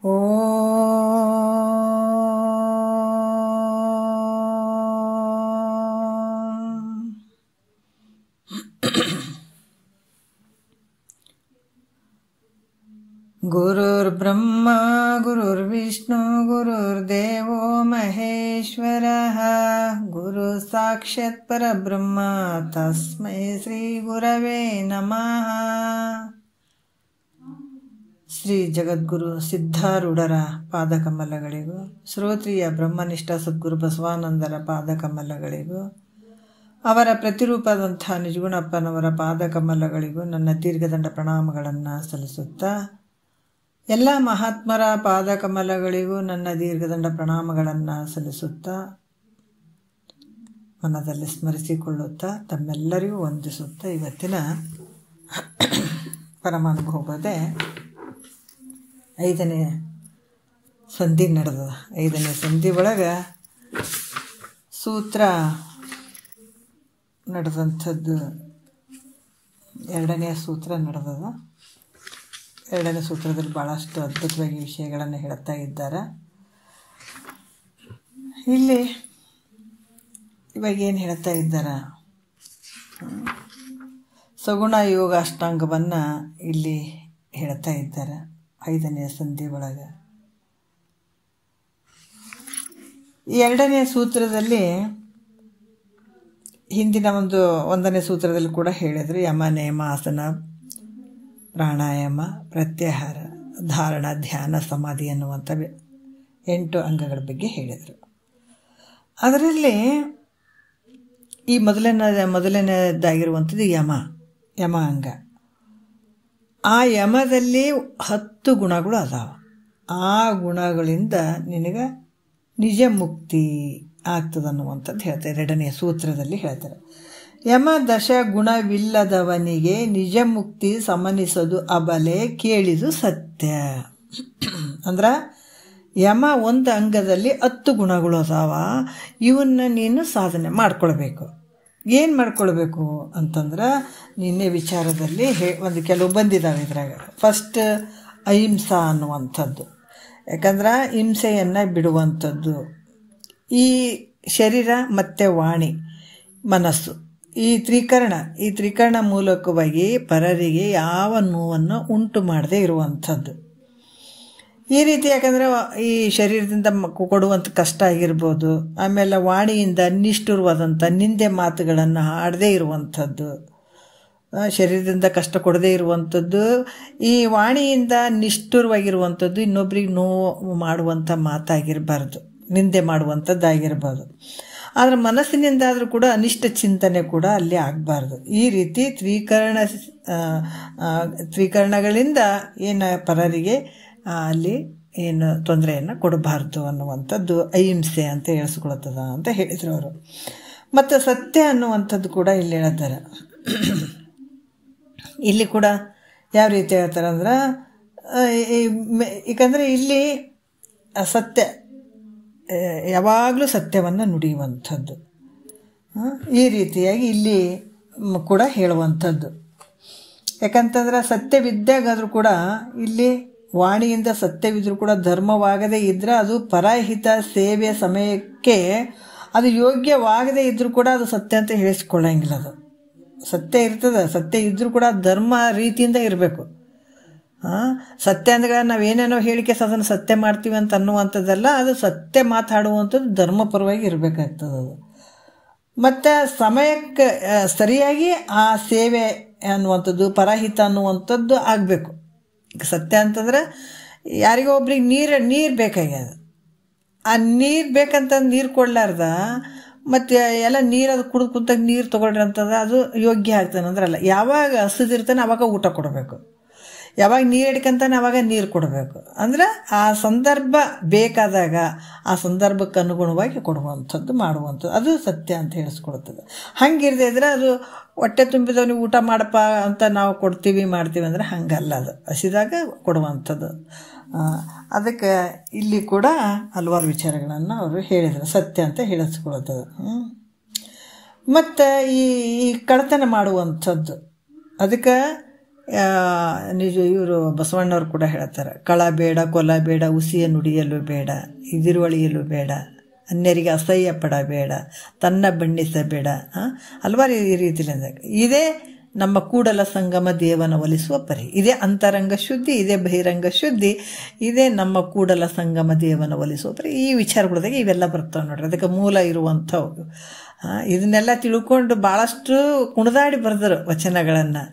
ಓ ಗುರುರ್ಬ್ರಹ್ಮ ಗುರುರ್ವಿಷ್ಣು ಗುರುರ್ದೇವೋ ಮಹೇಶ್ವರಃ ಗುರು ಸಾಕ್ಷಾತ್ ಪರಬ್ರಹ್ಮ ತಸ್ಮೈ ಶ್ರೀ ಗುರವೇ ನಮಃ. ಶ್ರೀ ಜಗದ್ಗುರು ಸಿದ್ಧಾರೂಢರ ಪಾದಕಮಲಗಳಿಗೂ, ಶ್ರೋತ್ರಿಯ ಬ್ರಹ್ಮನಿಷ್ಠ ಸದ್ಗುರು ಬಸವಾನಂದರ ಪಾದಕಮಲಗಳಿಗೂ, ಅವರ ಪ್ರತಿರೂಪದಂಥ ನಿಜಗುಣಪ್ಪನವರ ಪಾದಕಮಲಗಳಿಗೂ ನನ್ನ ದೀರ್ಘದಂಡ ಪ್ರಣಾಮಗಳನ್ನು ಸಲ್ಲಿಸುತ್ತಾ, ಎಲ್ಲ ಮಹಾತ್ಮರ ಪಾದಕಮಲಗಳಿಗೂ ನನ್ನ ದೀರ್ಘದಂಡ ಪ್ರಣಾಮಗಳನ್ನು ಸಲ್ಲಿಸುತ್ತಾ, ಮನದಲ್ಲಿ ಸ್ಮರಿಸಿಕೊಳ್ಳುತ್ತಾ, ತಮ್ಮೆಲ್ಲರಿಗೂ ವಂದಿಸುತ್ತಾ, ಇವತ್ತಿನ ಪರಮಾನುಭವದೇ 5ನೇ ಸಂಧಿ ನಡೆದ. 5ನೇ ಸಂಧಿ ಒಳಗೆ ಸೂತ್ರ ನಡೆದಂಥದ್ದು 2ನೇ ಸೂತ್ರ ನಡೆದದ. 2ನೇ ಸೂತ್ರದಲ್ಲಿ ಭಾಳಷ್ಟು ಅದ್ಭುತವಾಗಿ ವಿಷಯಗಳನ್ನು ಹೇಳ್ತಾ ಇದ್ದಾರೆ. ಇಲ್ಲಿ ಇವಾಗ ಏನು ಹೇಳ್ತಾ ಇದ್ದಾರೆ, ಸಗುಣ ಯೋಗ ಅಷ್ಟಾಂಗವನ್ನು ಇಲ್ಲಿ ಹೇಳ್ತಾ ಇದ್ದಾರೆ 5ನೇ ಸಂಧಿ ಒಳಗೆ. ಈ 2ನೇ ಸೂತ್ರದಲ್ಲಿ ಹಿಂದಿನ 1ನೇ ಸೂತ್ರದಲ್ಲಿ ಕೂಡ ಹೇಳಿದರು. ಯಮ, ನೇಮ, ಆಸನ, ಪ್ರಾಣಾಯಾಮ, ಪ್ರತ್ಯಾಹಾರ, ಧಾರಣ, ಧ್ಯಾನ, ಸಮಾಧಿ ಅನ್ನುವಂಥ 8 ಅಂಗಗಳ ಬಗ್ಗೆ ಹೇಳಿದರು. ಅದರಲ್ಲಿ ಈ ಮೊದಲನೇದಾಗಿರುವಂಥದ್ದು ಯಮ ಅಂಗ. ಆ ಯಮದಲ್ಲಿ 10 ಗುಣಗಳು ಅದಾವ. ಆ ಗುಣಗಳಿಂದ ನಿನಗೆ ನಿಜ ಮುಕ್ತಿ ಆಗ್ತದನ್ನುವಂಥದ್ದು ಹೇಳ್ತಾರೆ. 2ನೇ ಸೂತ್ರದಲ್ಲಿ ಹೇಳ್ತಾರೆ. ಯಮ ದಶ ಗುಣವಿಲ್ಲದವನಿಗೆ ನಿಜ ಮುಕ್ತಿ ಸಮನಿಸದು ಅಬಲೆ ಕೇಳಿದು ಸತ್ಯ. ಅಂದ್ರೆ ಯಮ ಒಂದು ಅಂಗದಲ್ಲಿ 10 ಗುಣಗಳು ಅದಾವ. ಇವನ್ನ ನೀನು ಸಾಧನೆ ಮಾಡ್ಕೊಳ್ಬೇಕು. ಏನು ಮಾಡ್ಕೊಳ್ಬೇಕು ಅಂತಂದ್ರೆ, ನಿನ್ನೆ ವಿಚಾರದಲ್ಲಿ ಕೆಲವು ಬಂದಿದ್ದಾವೆ ಇದ್ರಾಗ. ಫಸ್ಟ್ ಅಹಿಂಸಾ ಅನ್ನುವಂಥದ್ದು. ಯಾಕಂದ್ರೆ ಹಿಂಸೆಯನ್ನು ಬಿಡುವಂಥದ್ದು. ಈ ಶರೀರ ಮತ್ತು ವಾಣಿ, ಮನಸ್ಸು, ಈ ತ್ರಿಕರಣ ಮೂಲಕವಾಗಿ ಪರರಿಗೆ ಯಾವ ನೋವನ್ನು ಉಂಟು ಮಾಡದೇ ಇರುವಂಥದ್ದು. ಈ ರೀತಿ ಯಾಕಂದರೆ ಈ ಶರೀರದಿಂದ ಕೊಡುವಂಥ ಕಷ್ಟ ಆಗಿರ್ಬೋದು, ಆಮೇಲೆ ವಾಣಿಯಿಂದ ನಿಷ್ಠುರವಾದಂಥ ನಿಂದೆ ಮಾತುಗಳನ್ನು ಆಡದೇ ಇರುವಂಥದ್ದು, ಶರೀರದಿಂದ ಕಷ್ಟ ಕೊಡದೇ ಇರುವಂಥದ್ದು, ಈ ವಾಣಿಯಿಂದ ನಿಷ್ಠುರವಾಗಿರುವಂಥದ್ದು, ಇನ್ನೊಬ್ರಿಗೆ ನೋವು ಮಾಡುವಂಥ ಮಾತಾಗಿರಬಾರ್ದು, ನಿಂದೆ ಮಾಡುವಂಥದ್ದಾಗಿರ್ಬೋದು. ಆದರೆ ಮನಸ್ಸಿನಿಂದಾದರೂ ಕೂಡ ಅನಿಷ್ಟ ಚಿಂತನೆ ಕೂಡ ಅಲ್ಲಿ ಆಗಬಾರ್ದು. ಈ ರೀತಿ ತ್ರಿಕರಣಗಳಿಂದ ಏನು ಪರರಿಗೆ ಅಲ್ಲಿ ಏನು ತೊಂದರೆಯನ್ನು ಕೊಡಬಾರ್ದು ಅನ್ನುವಂಥದ್ದು ಅಹಿಂಸೆ ಅಂತ ಹೇಳಿಸ್ಕೊಳ್ತದ ಅಂತ ಹೇಳಿದರು ಅವರು. ಮತ್ತು ಸತ್ಯ ಅನ್ನುವಂಥದ್ದು ಕೂಡ ಇಲ್ಲಿ ಹೇಳ್ತಾರೆ. ಇಲ್ಲಿ ಕೂಡ ಯಾವ ರೀತಿ ಹೇಳ್ತಾರೆ ಅಂದ್ರೆ, ಯಾಕಂದರೆ ಇಲ್ಲಿ ಸತ್ಯ ಯಾವಾಗಲೂ ಸತ್ಯವನ್ನು ನುಡಿಯುವಂಥದ್ದು. ಈ ರೀತಿಯಾಗಿ ಇಲ್ಲಿ ಕೂಡ ಹೇಳುವಂಥದ್ದು. ಯಾಕಂತಂದ್ರೆ ಸತ್ಯವಿದ್ದಾಗಾದರೂ ಕೂಡ ಇಲ್ಲಿ ವಾಣಿಯಿಂದ ಸತ್ಯವಿದ್ರೂ ಕೂಡ ಧರ್ಮವಾಗದೇ ಇದ್ದರೆ ಅದು ಪರಹಿತ ಸೇವೆಯ ಸಮಯಕ್ಕೆ ಅದು ಯೋಗ್ಯವಾಗದೇ ಇದ್ದರೂ ಕೂಡ ಅದು ಸತ್ಯ ಅಂತ ಹೇಳಿಸ್ಕೊಳ್ಳಂಗಿಲ್ಲ. ಅದು ಸತ್ಯ ಇರ್ತದೆ, ಸತ್ಯ ಇದ್ದರೂ ಕೂಡ ಧರ್ಮ ರೀತಿಯಿಂದ ಇರಬೇಕು. ಸತ್ಯ ಅಂದ್ರೆ ನಾವೇನೇನೋ ಹೇಳಿಕೆ ಅದನ್ನು ಸತ್ಯ ಮಾಡ್ತೀವಿ ಅಂತ ಅನ್ನುವಂಥದ್ದಲ್ಲ. ಅದು ಸತ್ಯ ಮಾತಾಡುವಂಥದ್ದು ಧರ್ಮಪರವಾಗಿ ಇರಬೇಕಾಗ್ತದೆ ಅದು. ಮತ್ತು ಸಮಯಕ್ಕೆ ಸರಿಯಾಗಿ ಆ ಸೇವೆ ಅನ್ನುವಂಥದ್ದು, ಪರಹಿತ ಅನ್ನುವಂಥದ್ದು ಆಗಬೇಕು. ಈಗ ಸತ್ಯ ಅಂತಂದ್ರೆ ಯಾರಿಗೋ ಒಬ್ರಿಗೆ ನೀರು ಬೇಕಾಗ್ಯದ. ಆ ನೀರು ಬೇಕಂತ ನೀರು ಕೊಡಲಾರ್ದ ಮತ್ತು ಎಲ್ಲ ನೀರು ಅದು ಕುಡಿದು ಕುಂತಾಗ ನೀರು ತೊಗೊಳ್ರಿ ಅಂತಂದ್ರೆ ಅದು ಯೋಗ್ಯ ಆಗ್ತಾನೆ ಅಂದ್ರಲ್ಲ. ಯಾವಾಗ ಹಸಿದಿರ್ತಾನೆ ಆವಾಗ ಊಟ ಕೊಡಬೇಕು, ಯಾವಾಗ ನೀರು ಹಿಡ್ಕಂತಾನೆ ಆವಾಗ ನೀರು ಕೊಡಬೇಕು. ಅಂದರೆ ಆ ಸಂದರ್ಭ ಬೇಕಾದಾಗ ಆ ಸಂದರ್ಭಕ್ಕೆ ಅನುಗುಣವಾಗಿ ಕೊಡುವಂಥದ್ದು, ಮಾಡುವಂಥದ್ದು, ಅದು ಸತ್ಯ ಅಂತ ಹೇಳಿಸ್ಕೊಳ್ತದೆ. ಹಂಗಿರದೇ ಇದ್ರೆ ಅದು ಹೊಟ್ಟೆ ತುಂಬಿದವನಿಗೆ ಊಟ ಮಾಡಪ್ಪ ಅಂತ ನಾವು ಮಾಡ್ತೀವಿ ಅಂದರೆ ಹಂಗಲ್ಲ. ಅದು ಹಸಿದಾಗ ಕೊಡುವಂಥದ್ದು. ಅದಕ್ಕೆ ಇಲ್ಲಿ ಕೂಡ ಹಲವಾರು ವಿಚಾರಗಳನ್ನು ಅವರು ಹೇಳಿದರು, ಸತ್ಯ ಅಂತ ಹೇಳಿಸ್ಕೊಳ್ತದೆ. ಮತ್ತು ಈ ಕಳ್ಳತನ ಮಾಡುವಂಥದ್ದು, ಅದಕ್ಕೆ ನಿಜ ಇವರು ಬಸವಣ್ಣವ್ರು ಕೂಡ ಹೇಳ್ತಾರೆ, ಕಳ ಬೇಡ, ಕೊಲ ಬೇಡ, ಉಸಿಯ ನುಡಿಯಲು ಬೇಡ, ಇದಿರುವಳಿಯಲು ಬೇಡ, ಅನ್ಯರಿಗೆ ಅಸಹ್ಯ ಪಡಬೇಡ, ತನ್ನ ಬಣ್ಣಿಸಬೇಡ. ಹಲವಾರು ಈ ರೀತಿಯಿಂದ ಇದೇ ನಮ್ಮ ಕೂಡಲ ಸಂಗಮ ದೇವನ ಒಲಿಸುವ ಪರಿ. ಇದೇ ಅಂತರಂಗ ಶುದ್ಧಿ, ಇದೇ ಬಹಿರಂಗ ಶುದ್ಧಿ, ಇದೇ ನಮ್ಮ ಕೂಡಲ ಸಂಗಮ ದೇವನ ಒಲಿಸುವ ಪರಿ. ಈ ವಿಚಾರಗಳದಾಗ ಇವೆಲ್ಲ ಬರ್ತಾವೆ ನೋಡ್ರಿ. ಅದಕ್ಕೆ ಮೂಲ ಇರುವಂಥವು. ಇದನ್ನೆಲ್ಲ ತಿಳ್ಕೊಂಡು ಭಾಳಷ್ಟು ಕುಣಿದಾಡಿ ಬರೆದರು ವಚನಗಳನ್ನು.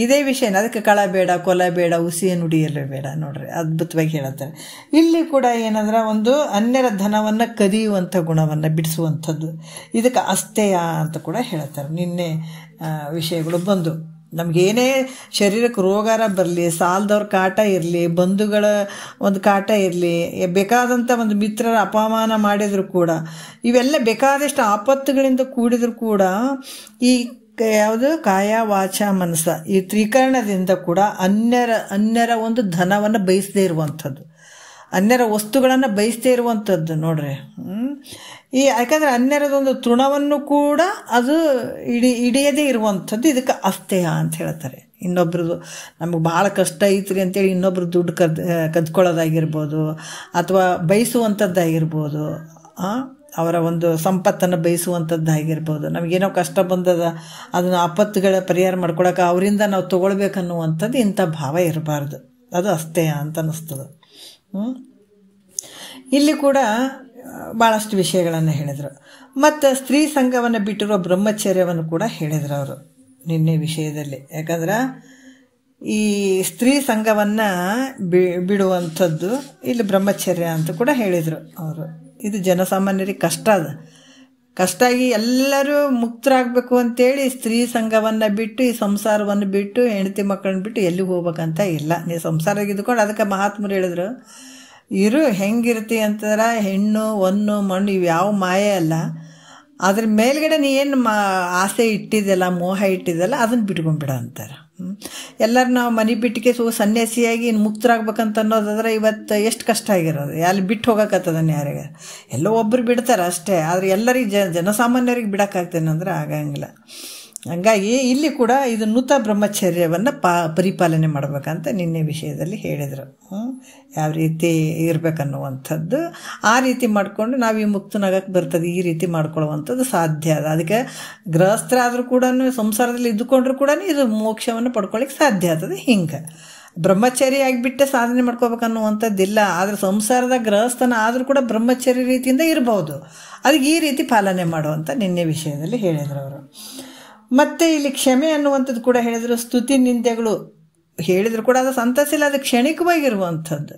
ಇದೇ ವಿಷಯನ. ಅದಕ್ಕೆ ಕಳ ಬೇಡ, ಕೊಲ ಬೇಡ, ಉಸಿಯ ನುಡಿಯಲು ಬೇಡ. ನೋಡ್ರಿ, ಅದ್ಭುತವಾಗಿ ಹೇಳ್ತಾರೆ. ಇಲ್ಲಿ ಕೂಡ ಏನಂದ್ರೆ ಒಂದು ಅನ್ಯರ ಧನವನ್ನು ಕದಿಯುವಂಥ ಗುಣವನ್ನು ಬಿಡಿಸುವಂಥದ್ದು. ಇದಕ್ಕೆ ಅಸ್ಥೇಯ ಅಂತ ಕೂಡ ಹೇಳ್ತಾರೆ. ನಿನ್ನೆ ವಿಷಯಗಳು ಬಂದು ನಮಗೇನೇ ಶರೀರಕ್ಕೆ ರೋಗಾರ ಬರಲಿ, ಸಾಲದವ್ರ ಕಾಟ ಇರಲಿ, ಬಂಧುಗಳ ಒಂದು ಕಾಟ ಇರಲಿ, ಬೇಕಾದಂಥ ಒಂದು ಮಿತ್ರರ ಅಪಮಾನ ಮಾಡಿದರೂ ಕೂಡ, ಇವೆಲ್ಲ ಬೇಕಾದಷ್ಟು ಆಪತ್ತುಗಳಿಂದ ಕೂಡಿದರೂ ಕೂಡ ಈ ಯಾವುದು ಕಾಯ ವಾಚ ಮನಸ್ಸ ಈ ತ್ರಿಕರಣದಿಂದ ಕೂಡ ಅನ್ಯರ ಒಂದು ಧನವನ್ನು ಬಯಸದೇ ಇರುವಂಥದ್ದು, ಅನ್ಯರ ವಸ್ತುಗಳನ್ನು ಬಯಸದೇ ಇರುವಂಥದ್ದು ನೋಡ್ರಿ. ಯಾಕಂದರೆ ಅನ್ಯರದೊಂದು ತೃಣವನ್ನು ಕೂಡ ಅದು ಹಿಡಿಯದೇ ಇರುವಂಥದ್ದು. ಇದಕ್ಕೆ ಅಸ್ಥೇಯ ಅಂತ ಹೇಳ್ತಾರೆ. ಇನ್ನೊಬ್ರದ್ದು ನಮಗೆ ಭಾಳ ಕಷ್ಟ ಐತ್ರಿ ಅಂತೇಳಿ ಇನ್ನೊಬ್ರು ದುಡ್ಡು ಕದ್ಕೊಳ್ಳೋದಾಗಿರ್ಬೋದು, ಅಥವಾ ಬಯಸುವಂಥದ್ದಾಗಿರ್ಬೋದು, ಅವರ ಒಂದು ಸಂಪತ್ತನ್ನು ಬಯಸುವಂಥದ್ದಾಗಿರ್ಬೋದು. ನಮಗೇನೋ ಕಷ್ಟ ಬಂದದ, ಅದನ್ನು ಆಪತ್ತುಗಳ ಪರಿಹಾರ ಮಾಡ್ಕೊಳಕ್ಕೆ ಅವರಿಂದ ನಾವು ತೊಗೊಳ್ಬೇಕನ್ನುವಂಥದ್ದು ಇಂಥ ಭಾವ ಇರಬಾರ್ದು. ಅದು ಅಸ್ಥೇಯ ಅಂತ ಅನ್ನಿಸ್ತದೆ. ಇಲ್ಲಿ ಕೂಡ ಭಾಳಷ್ಟು ವಿಷಯಗಳನ್ನು ಹೇಳಿದರು. ಮತ್ತು ಸ್ತ್ರೀ ಸಂಘವನ್ನು ಬಿಟ್ಟಿರೋ ಬ್ರಹ್ಮಚರ್ಯವನ್ನು ಕೂಡ ಹೇಳಿದರು ಅವರು ನಿನ್ನೆ ವಿಷಯದಲ್ಲಿ. ಯಾಕಂದ್ರೆ ಈ ಸ್ತ್ರೀ ಸಂಘವನ್ನು ಬಿಡುವಂಥದ್ದು ಇಲ್ಲಿ ಬ್ರಹ್ಮಚರ್ಯ ಅಂತ ಕೂಡ ಹೇಳಿದರು ಅವರು. ಇದು ಜನಸಾಮಾನ್ಯರಿಗೆ ಕಷ್ಟ ಆಗಿ ಎಲ್ಲರೂ ಮುಕ್ತರಾಗಬೇಕು ಅಂತೇಳಿ ಸ್ತ್ರೀ ಸಂಘವನ್ನು ಬಿಟ್ಟು, ಈ ಸಂಸಾರವನ್ನು ಬಿಟ್ಟು, ಹೆಂಡತಿ ಮಕ್ಕಳನ್ನ ಬಿಟ್ಟು ಎಲ್ಲಿಗೆ ಹೋಗ್ಬೇಕಂತ ಇಲ್ಲ. ನೀವು ಸಂಸಾರ ಇದ್ಕೊಂಡು ಅದಕ್ಕೆ ಮಹಾತ್ಮರು ಹೇಳಿದ್ರು, ಇರು ಹೆಂಗಿರ್ತಿ ಅಂತಂದ್ರೆ ಹೆಣ್ಣು ಹೊನ್ನು ಮಣ್ಣು ಇವು ಯಾವ ಮಾಯೆ ಅಲ್ಲ, ಅದ್ರ ಮೇಲ್ಗಡೆ ನೀ ಏನು ಆಸೆ ಇಟ್ಟಿದ್ದೆಲ್ಲ, ಮೋಹ ಇಟ್ಟಿದ್ದೆಲ್ಲ ಅದನ್ನು ಬಿಟ್ಕೊಂಡ್ಬಿಡ ಅಂತಾರೆ. ಎಲ್ಲರೂ ನಾವು ಮನೆ ಬಿಟ್ಟಿಗೆ ಸನ್ಯಾಸಿಯಾಗಿ ಇನ್ನು ಮುಕ್ತರಾಗ್ಬೇಕಂತ ಅನ್ನೋದಾದ್ರೆ ಇವತ್ತು ಎಷ್ಟು ಕಷ್ಟ ಆಗಿರೋದು. ಅಲ್ಲಿ ಬಿಟ್ಟು ಹೋಗೋಕತ್ತದನ್ನು ಯಾರಿಗೆ ಎಲ್ಲೋ ಒಬ್ಬರು ಬಿಡ್ತಾರೆ ಅಷ್ಟೇ. ಆದರೆ ಎಲ್ಲರಿಗೆ ಜನಸಾಮಾನ್ಯರಿಗೆ ಬಿಡೋಕ್ಕಾಗ್ತೇನೆ ಅಂದರೆ ಆಗಂಗಿಲ್ಲ. ಹಂಗಾಗಿ ಇಲ್ಲಿ ಕೂಡ ಇದು ನೂತ ಬ್ರಹ್ಮಚರ್ಯವನ್ನು ಪರಿಪಾಲನೆ ಮಾಡಬೇಕಂತ ನಿನ್ನೆ ವಿಷಯದಲ್ಲಿ ಹೇಳಿದರು. ಯಾವ ರೀತಿ ಇರಬೇಕನ್ನುವಂಥದ್ದು, ಆ ರೀತಿ ಮಾಡಿಕೊಂಡು ನಾವು ಈ ಮುಕ್ತನಾಗಕ್ಕೆ ಬರ್ತದೆ. ಈ ರೀತಿ ಮಾಡ್ಕೊಳ್ಳುವಂಥದ್ದು ಸಾಧ್ಯ ಅದ. ಅದಕ್ಕೆ ಗೃಹಸ್ಥರಾದರೂ ಕೂಡ ಸಂಸಾರದಲ್ಲಿ ಇದ್ದುಕೊಂಡ್ರೂ ಕೂಡ ಇದು ಮೋಕ್ಷವನ್ನು ಪಡ್ಕೊಳ್ಳಿಕ್ಕೆ ಸಾಧ್ಯ ಆಗ್ತದೆ. ಹಿಂಗೆ ಬ್ರಹ್ಮಚರ್ಯ ಆಗಿಬಿಟ್ಟೆ ಸಾಧನೆ ಮಾಡ್ಕೋಬೇಕನ್ನುವಂಥದ್ದಿಲ್ಲ. ಆದರೆ ಸಂಸಾರದ ಗೃಹಸ್ಥನ ಆದರೂ ಕೂಡ ಬ್ರಹ್ಮಚರ್ಯ ರೀತಿಯಿಂದ ಇರ್ಬೋದು. ಅದಕ್ಕೆ ಈ ರೀತಿ ಪಾಲನೆ ಮಾಡುವಂಥ ನಿನ್ನೆ ವಿಷಯದಲ್ಲಿ ಹೇಳಿದರು ಅವರು. ಮತ್ತು ಇಲ್ಲಿ ಕ್ಷಮೆ ಅನ್ನುವಂಥದ್ದು ಕೂಡ ಹೇಳಿದರು. ಸ್ತುತಿ ನಿಂದೆಗಳು ಹೇಳಿದ್ರು ಕೂಡ ಅದು ಸಂತಸಿಲ್ಲ, ಅದು ಕ್ಷಣಿಕವಾಗಿರುವಂಥದ್ದು.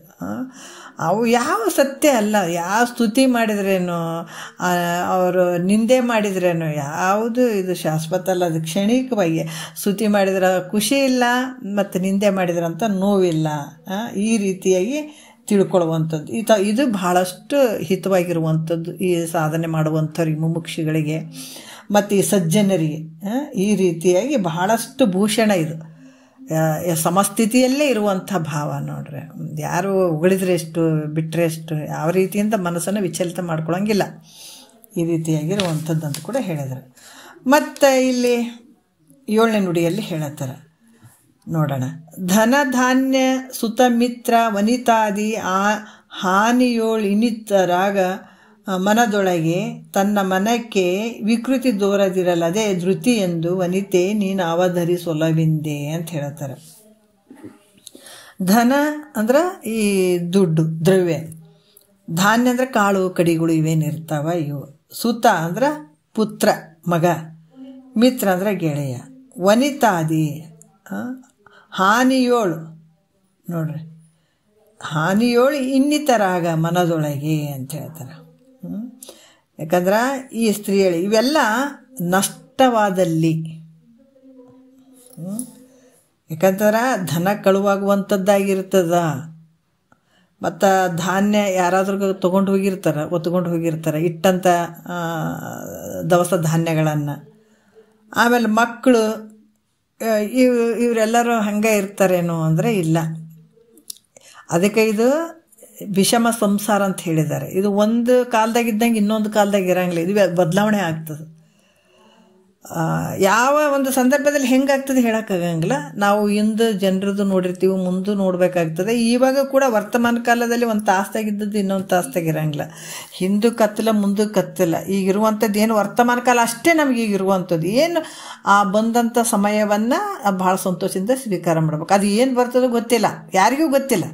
ಅವು ಯಾವ ಸತ್ಯ ಅಲ್ಲ. ಯಾವ ಸ್ತುತಿ ಮಾಡಿದ್ರೇನು, ಅವರು ನಿಂದೆ ಮಾಡಿದ್ರೇನು, ಯಾವುದು ಇದು ಶಾಶ್ವತ ಅಲ್ಲ. ಅದು ಕ್ಷಣಿಕವಾಗಿ ಸ್ತುತಿ ಮಾಡಿದ್ರೆ ಖುಷಿ ಇಲ್ಲ, ಮತ್ತು ನಿಂದೆ ಮಾಡಿದ್ರಂತ ನೋವಿಲ್ಲ. ಈ ರೀತಿಯಾಗಿ ತಿಳ್ಕೊಳ್ಳುವಂಥದ್ದು ಇದು ಬಹಳಷ್ಟು ಹಿತವಾಗಿರುವಂಥದ್ದು ಈ ಸಾಧನೆ ಮಾಡುವಂಥವ್ರಿಗೆ, ಮುಮುಕ್ಷಿಗಳಿಗೆ ಮತ್ತು ಈ ಸಜ್ಜನರಿಗೆ. ಈ ರೀತಿಯಾಗಿ ಬಹಳಷ್ಟು ಭೂಷಣ ಇದು. ಸಮಸ್ಥಿತಿಯಲ್ಲೇ ಇರುವಂಥ ಭಾವ ನೋಡ್ರಿ. ಯಾರು ಉಗಳಿದ್ರೆ ಎಷ್ಟು, ಬಿಟ್ಟರೆ ಎಷ್ಟು, ಯಾವ ರೀತಿಯಿಂದ ಮನಸ್ಸನ್ನು ವಿಚಲಿತ ಮಾಡ್ಕೊಳಂಗಿಲ್ಲ. ಈ ರೀತಿಯಾಗಿರುವಂಥದ್ದು ಅಂತ ಕೂಡ ಹೇಳಿದರು. ಮತ್ತು ಇಲ್ಲಿ 7ನೇ ನುಡಿಯಲ್ಲಿ ಹೇಳತ್ತಾರೆ ನೋಡೋಣ. ಧನ ಧಾನ್ಯ ಸುತ ಮಿತ್ರ ವನಿತಾದಿ ಹಾನಿಯೋಳಿನಿತರಾಗ ಮನದೊಳಗೆ ತನ್ನ ಮನಕ್ಕೆ ವಿಕೃತಿ ದೋರದಿರಲದೆ ಧೃತಿ ಎಂದು ವನಿತೆ ನೀನು ಅವಧರಿಸೊಲವಿಂದೆ ಅಂತ ಹೇಳ್ತಾರೆ. ಧನ ಅಂದ್ರೆ ಈ ದುಡ್ಡು, ದ್ರವ್ಯ. ಧಾನ್ಯ ಅಂದ್ರೆ ಕಾಳು ಕಡಿಗಳು ಇವೇನಿರ್ತಾವ ಇವು. ಸುತ ಅಂದ್ರೆ ಪುತ್ರ, ಮಗ. ಮಿತ್ರ ಅಂದ್ರೆ ಗೆಳೆಯ. ವನಿತಾದಿ ಹಾನಿಯೋಳು ನೋಡ್ರಿ, ಹಾನಿಯೋಳು ಇನ್ನಿತರಾಗ ಮನದೊಳಗೆ ಅಂತ ಹೇಳ್ತಾರೆ. ಯಾಕಂದ್ರೆ ಈ ಸ್ತ್ರೀಯಳಿ ಇವೆಲ್ಲ ನಷ್ಟವಾದಲ್ಲಿ, ಯಾಕಂದ್ರೆ ಧನ ಕಳುವಾಗುವಂಥದ್ದಾಗಿರ್ತದ. ಮತ್ತು ಧಾನ್ಯ ಯಾರಾದ್ರೂ ತೊಗೊಂಡು ಹೋಗಿರ್ತಾರೆ ಇಟ್ಟಂಥ ದವಸ ಧಾನ್ಯಗಳನ್ನು. ಆಮೇಲೆ ಮಕ್ಕಳು ಇವರೆಲ್ಲರೂ ಹಂಗೆ ಇರ್ತಾರೇನೋ ಅಂದರೆ ಇಲ್ಲ. ಅದಕ್ಕೆ ಇದು ವಿಷಮ ಸಂಸಾರ ಅಂತ ಹೇಳಿದ್ದಾರೆ. ಇದು ಒಂದು ಕಾಲದಾಗಿದ್ದಂಗೆ ಇನ್ನೊಂದು ಕಾಲದಾಗ ಇರಂಗಿಲ್ಲ. ಇದು ಬದಲಾವಣೆ ಆಗ್ತದೆ. ಯಾವ ಒಂದು ಸಂದರ್ಭದಲ್ಲಿ ಹೆಂಗಾಗ್ತದೆ ಹೇಳೋಕ್ಕಾಗಂಗಿಲ್ಲ. ನಾವು ಹಿಂದೆ ಜನರದ್ದು ನೋಡಿರ್ತೀವಿ, ಮುಂದೆ ನೋಡಬೇಕಾಗ್ತದೆ. ಇವಾಗ ಕೂಡ ವರ್ತಮಾನ ಕಾಲದಲ್ಲಿ ಒಂದು ತಾಸ್ದಾಗಿದ್ದದ್ದು ಇನ್ನೊಂದು ತಾಸ್ದಾಗಿರಂಗಿಲ್ಲ. ಹಿಂದೂ ಕತ್ತಲ ಮುಂದೆ ಕತ್ತಲ. ಈಗಿರುವಂಥದ್ದು ಏನು ವರ್ತಮಾನ ಕಾಲ ಅಷ್ಟೇ ನಮಗೆ ಈಗಿರುವಂಥದ್ದು. ಏನು ಆ ಬಂದಂಥ ಸಮಯವನ್ನು ಭಾಳ ಸಂತೋಷದಿಂದ ಸ್ವೀಕಾರ ಮಾಡ್ಬೇಕು. ಅದು ಏನು ಬರ್ತದೋ ಗೊತ್ತಿಲ್ಲ, ಯಾರಿಗೂ ಗೊತ್ತಿಲ್ಲ.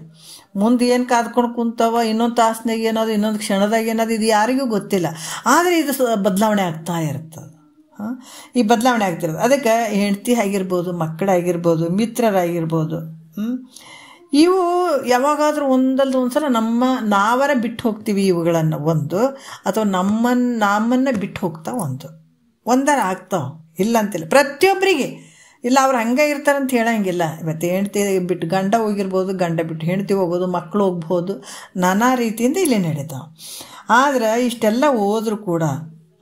ಮುಂದೆ ಏನು ಕಾದ್ಕೊಂಡು ಕುಂತವ, ಇನ್ನೊಂದು ತಾಸ್ನಾಗ ಏನದು, ಇನ್ನೊಂದು ಕ್ಷಣದಾಗ ಏನದು, ಇದು ಯಾರಿಗೂ ಗೊತ್ತಿಲ್ಲ. ಆದರೆ ಇದು ಬದಲಾವಣೆ ಆಗ್ತಾ ಇರ್ತದೆ. ಈ ಬದಲಾವಣೆ ಆಗ್ತಿರೋದು ಅದಕ್ಕೆ ಹೆಂಡತಿ ಆಗಿರ್ಬೋದು, ಮಕ್ಕಳಾಗಿರ್ಬೋದು, ಮಿತ್ರರಾಗಿರ್ಬೋದು, ಇವು ಯಾವಾಗಾದರೂ ಒಂದಲ್ದು ಒಂದ್ಸಲ ನಾವರ ಬಿಟ್ಟು ಹೋಗ್ತೀವಿ ಇವುಗಳನ್ನು, ಒಂದು ಅಥವಾ ನಮ್ಮನ್ನು ಬಿಟ್ಟು ಹೋಗ್ತಾವ, ಒಂದರ ಆಗ್ತಾವ, ಇಲ್ಲ ಅಂತಿಲ್ಲ. ಪ್ರತಿಯೊಬ್ಬರಿಗೆ ಇಲ್ಲ ಅವ್ರು ಹಂಗೆ ಇರ್ತಾರಂತ ಹೇಳಂಗಿಲ್ಲ. ಇವತ್ತು ಹೆಂಡ್ತಿ ಬಿಟ್ಟು ಗಂಡ ಹೋಗಿರ್ಬೋದು, ಗಂಡ ಬಿಟ್ಟು ಹೆಂಡ್ತಿ ಹೋಗ್ಬೋದು, ಮಕ್ಕಳು ಹೋಗ್ಬೋದು, ನಾನಾ ರೀತಿಯಿಂದ ಇಲ್ಲಿ ನಡೀತಾವೆ. ಆದರೆ ಇಷ್ಟೆಲ್ಲ ಹೋದರೂ ಕೂಡ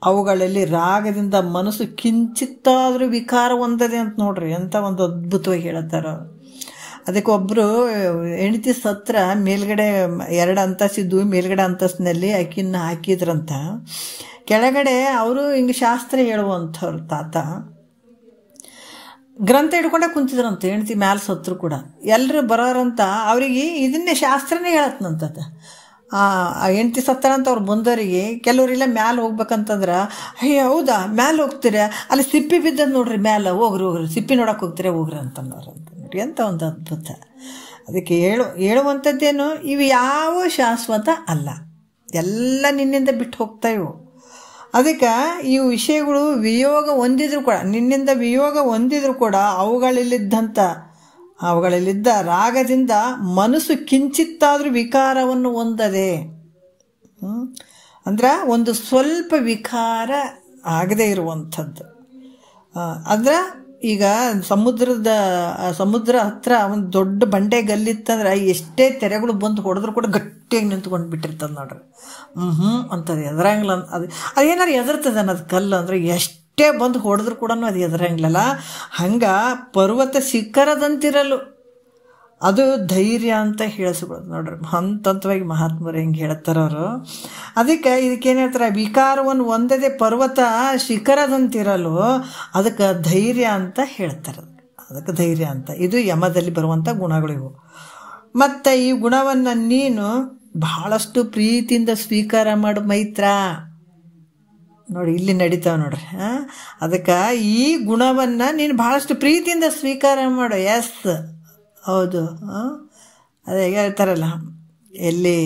ಅವುಗಳಲ್ಲಿ ರಾಗದಿಂದ ಮನಸ್ಸು ಕಿಂಚಿತ್ತಾದರೂ ವಿಕಾರ ಹೊಂದದೆ ಅಂತ ನೋಡ್ರಿ, ಅಂತ ಒಂದು ಅದ್ಭುತವಾಗಿ ಹೇಳ್ತಾರೆ. ಅದಕ್ಕೆ ಒಬ್ಬರು ಹೆಂಡತಿ ಸತ್ರ ಮೇಲ್ಗಡೆ 2 ಅಂತಸ್ತಿದ್ದು, ಮೇಲ್ಗಡೆ ಅಂತಸ್ತಿನಲ್ಲಿ ಆಕಿನ್ನ ಹಾಕಿದ್ರಂತ. ಕೆಳಗಡೆ ಅವರು ಹಿಂಗೆ ಶಾಸ್ತ್ರ ಹೇಳುವಂಥವ್ರು ತಾತ ಗ್ರಂಥ ಹಿಡ್ಕೊಂಡೆ ಕುಂತಿದ್ರಂತ. ಹೆಂಡ್ತಿ ಮ್ಯಾಲೆ ಸತ್ರು ಕೂಡ ಎಲ್ಲರೂ ಬರೋರಂತ ಅವರಿಗೆ ಇದನ್ನೇ ಶಾಸ್ತ್ರನೇ ಹೇಳತ್ನಂತದ. ಹೆಂಡ್ತಿ ಸತ್ತಾರಂತ ಅವ್ರು ಬಂದವರಿಗೆ ಕೆಲವರೆಲ್ಲ ಮ್ಯಾಲೆ ಹೋಗ್ಬೇಕಂತಂದ್ರೆ, ಅಯ್ಯ ಹೌದಾ ಮ್ಯಾಲೆ ಹೋಗ್ತೀರ, ಅಲ್ಲಿ ಸಿಪ್ಪಿ ಬಿದ್ದದ್ದು ನೋಡ್ರಿ ಮ್ಯಾಲೆ, ಹೋಗ್ರಿ ಸಿಪ್ಪಿ ನೋಡಕ್ಕೆ ಹೋಗ್ತೀರ ಹೋಗ್ರಿ ಅಂತನ್ನೋರಂತ. ನೋಡ್ರಿ ಅಂತ ಒಂದು ಅದ್ಭುತ. ಅದಕ್ಕೆ ಹೇಳುವಂಥದ್ದೇನು, ಇವು ಯಾವ ಶಾಶ್ವತ ಅಲ್ಲ, ಎಲ್ಲ ನಿನ್ನಿಂದ ಬಿಟ್ಟು ಹೋಗ್ತಾ ಇವು. ಅದಕ್ಕೆ ಈ ವಿಷಯಗಳು ವಿಯೋಗ ಹೊಂದಿದ್ರು ಕೂಡ, ನಿನ್ನಿಂದ ವಿಯೋಗ ಹೊಂದಿದ್ರು ಕೂಡ ಅವುಗಳಲ್ಲಿದ್ದ ರಾಗದಿಂದ ಮನಸ್ಸು ಕಿಂಚಿತ್ತಾದರೂ ವಿಕಾರವನ್ನು ಹೊಂದದೆ. ಅಂದ್ರೆ ಒಂದು ಸ್ವಲ್ಪ ವಿಕಾರ ಆಗದೇ ಇರುವಂಥದ್ದು. ಅಂದ್ರೆ ಈಗ ಸಮುದ್ರ ಹತ್ರ ಒಂದು ದೊಡ್ಡ ಬಂಡೆ ಗಲ್ಲಿತ್ತಂದ್ರೆ ಎಷ್ಟೇ ತೆರೆಗಳು ಬಂದು ಹೊಡೆದ್ರು ಕೂಡ ಗಟ್ಟಿಯಾಗಿ ನಿಂತ್ಕೊಂಡು ಬಿಟ್ಟಿರ್ತದೆ ನೋಡ್ರಿ. ಅಂತದೆ ಎದುರಂಗಿಲ್ಲ. ಅದೇನಾರು ಎದುರ್ತದೆ ಅನ್ನೋದು ಕಲ್ಲು ಅಂದರೆ ಎಷ್ಟೇ ಬಂದು ಹೊಡೆದ್ರು ಕೂಡ ಅದು ಎದುರಂಗಿಲ್ಲಲ್ಲ. ಹಂಗೆ ಪರ್ವತ ಶಿಖರದಂತಿರಲು ಅದು ಧೈರ್ಯ ಅಂತ ಹೇಳಿಸ್ಕೊಳ್ಳೋದು ನೋಡ್ರಿ. ಹಂತವಾಗಿ ಮಹಾತ್ಮರು ಹೆಂಗೆ ಹೇಳ್ತಾರವರು. ಇದಕ್ಕೇನು ಹೇಳ್ತಾರೆ, ವಿಕಾರವನ್ನು ಹೊಂದದೆ ಪರ್ವತ ಶಿಖರದಂತಿರಲು ಅದಕ್ಕೆ ಧೈರ್ಯ ಅಂತ ಹೇಳ್ತಾರೆ. ಅದಕ್ಕೆ ಧೈರ್ಯ ಅಂತ. ಇದು ಯಮದಲ್ಲಿ ಬರುವಂಥ ಗುಣಗಳಿವು. ಮತ್ತು ಈ ಗುಣವನ್ನು ನೀನು ಬಹಳಷ್ಟು ಪ್ರೀತಿಯಿಂದ ಸ್ವೀಕಾರ ಮಾಡು ಮೈತ್ರ. ನೋಡಿ ಇಲ್ಲಿ ನಡೀತಾವೆ ನೋಡ್ರಿ. ಅದಕ್ಕೆ ಈ ಗುಣವನ್ನು ನೀನು ಬಹಳಷ್ಟು ಪ್ರೀತಿಯಿಂದ ಸ್ವೀಕಾರ ಮಾಡು. ಎಸ್ ಹೌದು. ಅದೇ ಹೇಳ್ತಾರಲ್ಲ, ಎಲ್ಲಿ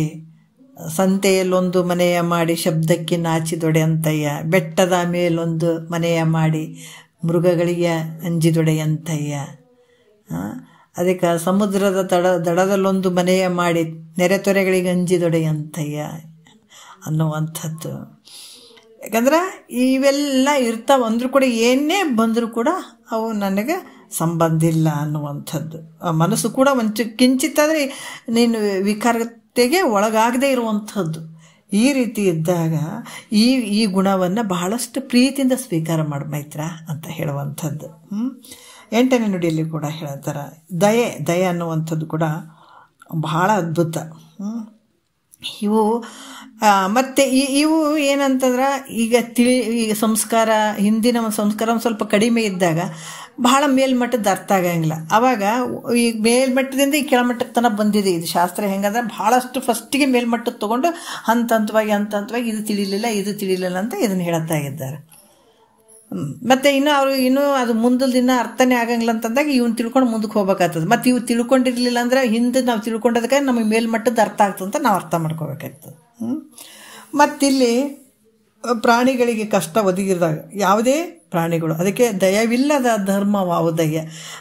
ಸಂತೆಯಲ್ಲೊಂದು ಮನೆಯ ಮಾಡಿ ಶಬ್ದಕ್ಕೆ ನಾಚಿದೊಡೆಯಂತಯ್ಯ, ಬೆಟ್ಟದ ಮೇಲೊಂದು ಮನೆಯ ಮಾಡಿ ಮೃಗಗಳಿಗೆ ಅಂಜಿದೊಡೆಯಂತಯ್ಯ. ಅದಕ್ಕೆ ಸಮುದ್ರದ ದಡದಲ್ಲೊಂದು ಮನೆಯ ಮಾಡಿ ನೆರೆತೊರೆಗಳಿಗೆ ಅಂಜಿದೊಡೆಯಂತಯ್ಯ ಅನ್ನುವಂಥದ್ದು. ಯಾಕಂದ್ರೆ ಇವೆಲ್ಲ ಇರ್ತಾವೆ ಅಂದರೂ ಕೂಡ, ಏನೇ ಬಂದರೂ ಕೂಡ ಅವು ನನಗೆ ಸಂಬಂಧ ಇಲ್ಲ ಅನ್ನುವಂಥದ್ದು. ಮನಸ್ಸು ಕೂಡ ಕಿಂಚಿತ್ತಾದರೆ ನೀನು ವಿಕಾರತೆಗೆ ಒಳಗಾಗದೇ ಇರುವಂಥದ್ದು. ಈ ರೀತಿ ಇದ್ದಾಗ ಈ ಗುಣವನ್ನು ಬಹಳಷ್ಟು ಪ್ರೀತಿಯಿಂದ ಸ್ವೀಕಾರ ಮಾಡು ಮೈತ್ರ ಅಂತ ಹೇಳುವಂಥದ್ದು. 8ನೇ ನುಡಿಯಲ್ಲಿ ಕೂಡ ಹೇಳ್ತಾರೆ, ದಯೆ ಅನ್ನುವಂಥದ್ದು ಕೂಡ ಬಹಳ ಅದ್ಭುತ. ಇವು ಮತ್ತು ಇವು ಏನಂತಂದ್ರೆ, ಈಗ ಸಂಸ್ಕಾರ, ಹಿಂದಿನ ಸಂಸ್ಕಾರ ಒಂದು ಸ್ವಲ್ಪ ಕಡಿಮೆ ಇದ್ದಾಗ ಬಹಳ ಮೇಲ್ಮಟ್ಟದ ಅರ್ಥ ಆಗಂಗಿಲ್ಲ. ಆವಾಗ ಈ ಮೇಲ್ಮಟ್ಟದಿಂದ ಈ ಕೆಳಮಟ್ಟಕ್ಕೆ ತನಕ ಬಂದಿದೆ ಇದು ಶಾಸ್ತ್ರ. ಹೆಂಗಂದ್ರೆ ಭಾಳಷ್ಟು ಫಸ್ಟಿಗೆ ಮೇಲ್ಮಟ್ಟಕ್ಕೆ ತೊಗೊಂಡು ಹಂತವಾಗಿ ಇದು ತಿಳಿಲಿಲ್ಲ ಅಂತ ಇದನ್ನು ಹೇಳ್ತಾ ಇದ್ದಾರೆ. ಮತ್ತು ಇನ್ನೂ ಅದು ಮುಂದಿನ ದಿನ ಅರ್ಥನೇ ಆಗಂಗಿಲ್ಲ ಅಂತಂದಾಗ ಇವನು ತಿಳ್ಕೊಂಡು ಮುಂದಕ್ಕೆ ಹೋಗ್ಬೇಕಾಗ್ತದೆ. ಮತ್ತು ಇವು ತಿಳ್ಕೊಂಡಿರಲಿಲ್ಲ ಅಂದ್ರೆ ಹಿಂದೆ ನಾವು ತಿಳ್ಕೊಂಡದಕ್ಕೆ ನಮಗೆ ಮೇಲ್ಮಟ್ಟದ ಅರ್ಥ ಆಗ್ತದಂತ ನಾವು ಅರ್ಥ ಮಾಡ್ಕೋಬೇಕಾಗ್ತದೆ. ಮತ್ತಿಲ್ಲಿ ಪ್ರಾಣಿಗಳಿಗೆ ಕಷ್ಟ ಒದಗಿದಾಗ ಯಾವುದೇ ಪ್ರಾಣಿಗಳು, ಅದಕ್ಕೆ ದಯವಿಲ್ಲದ ಧರ್ಮವಾವುದಯ್ಯ.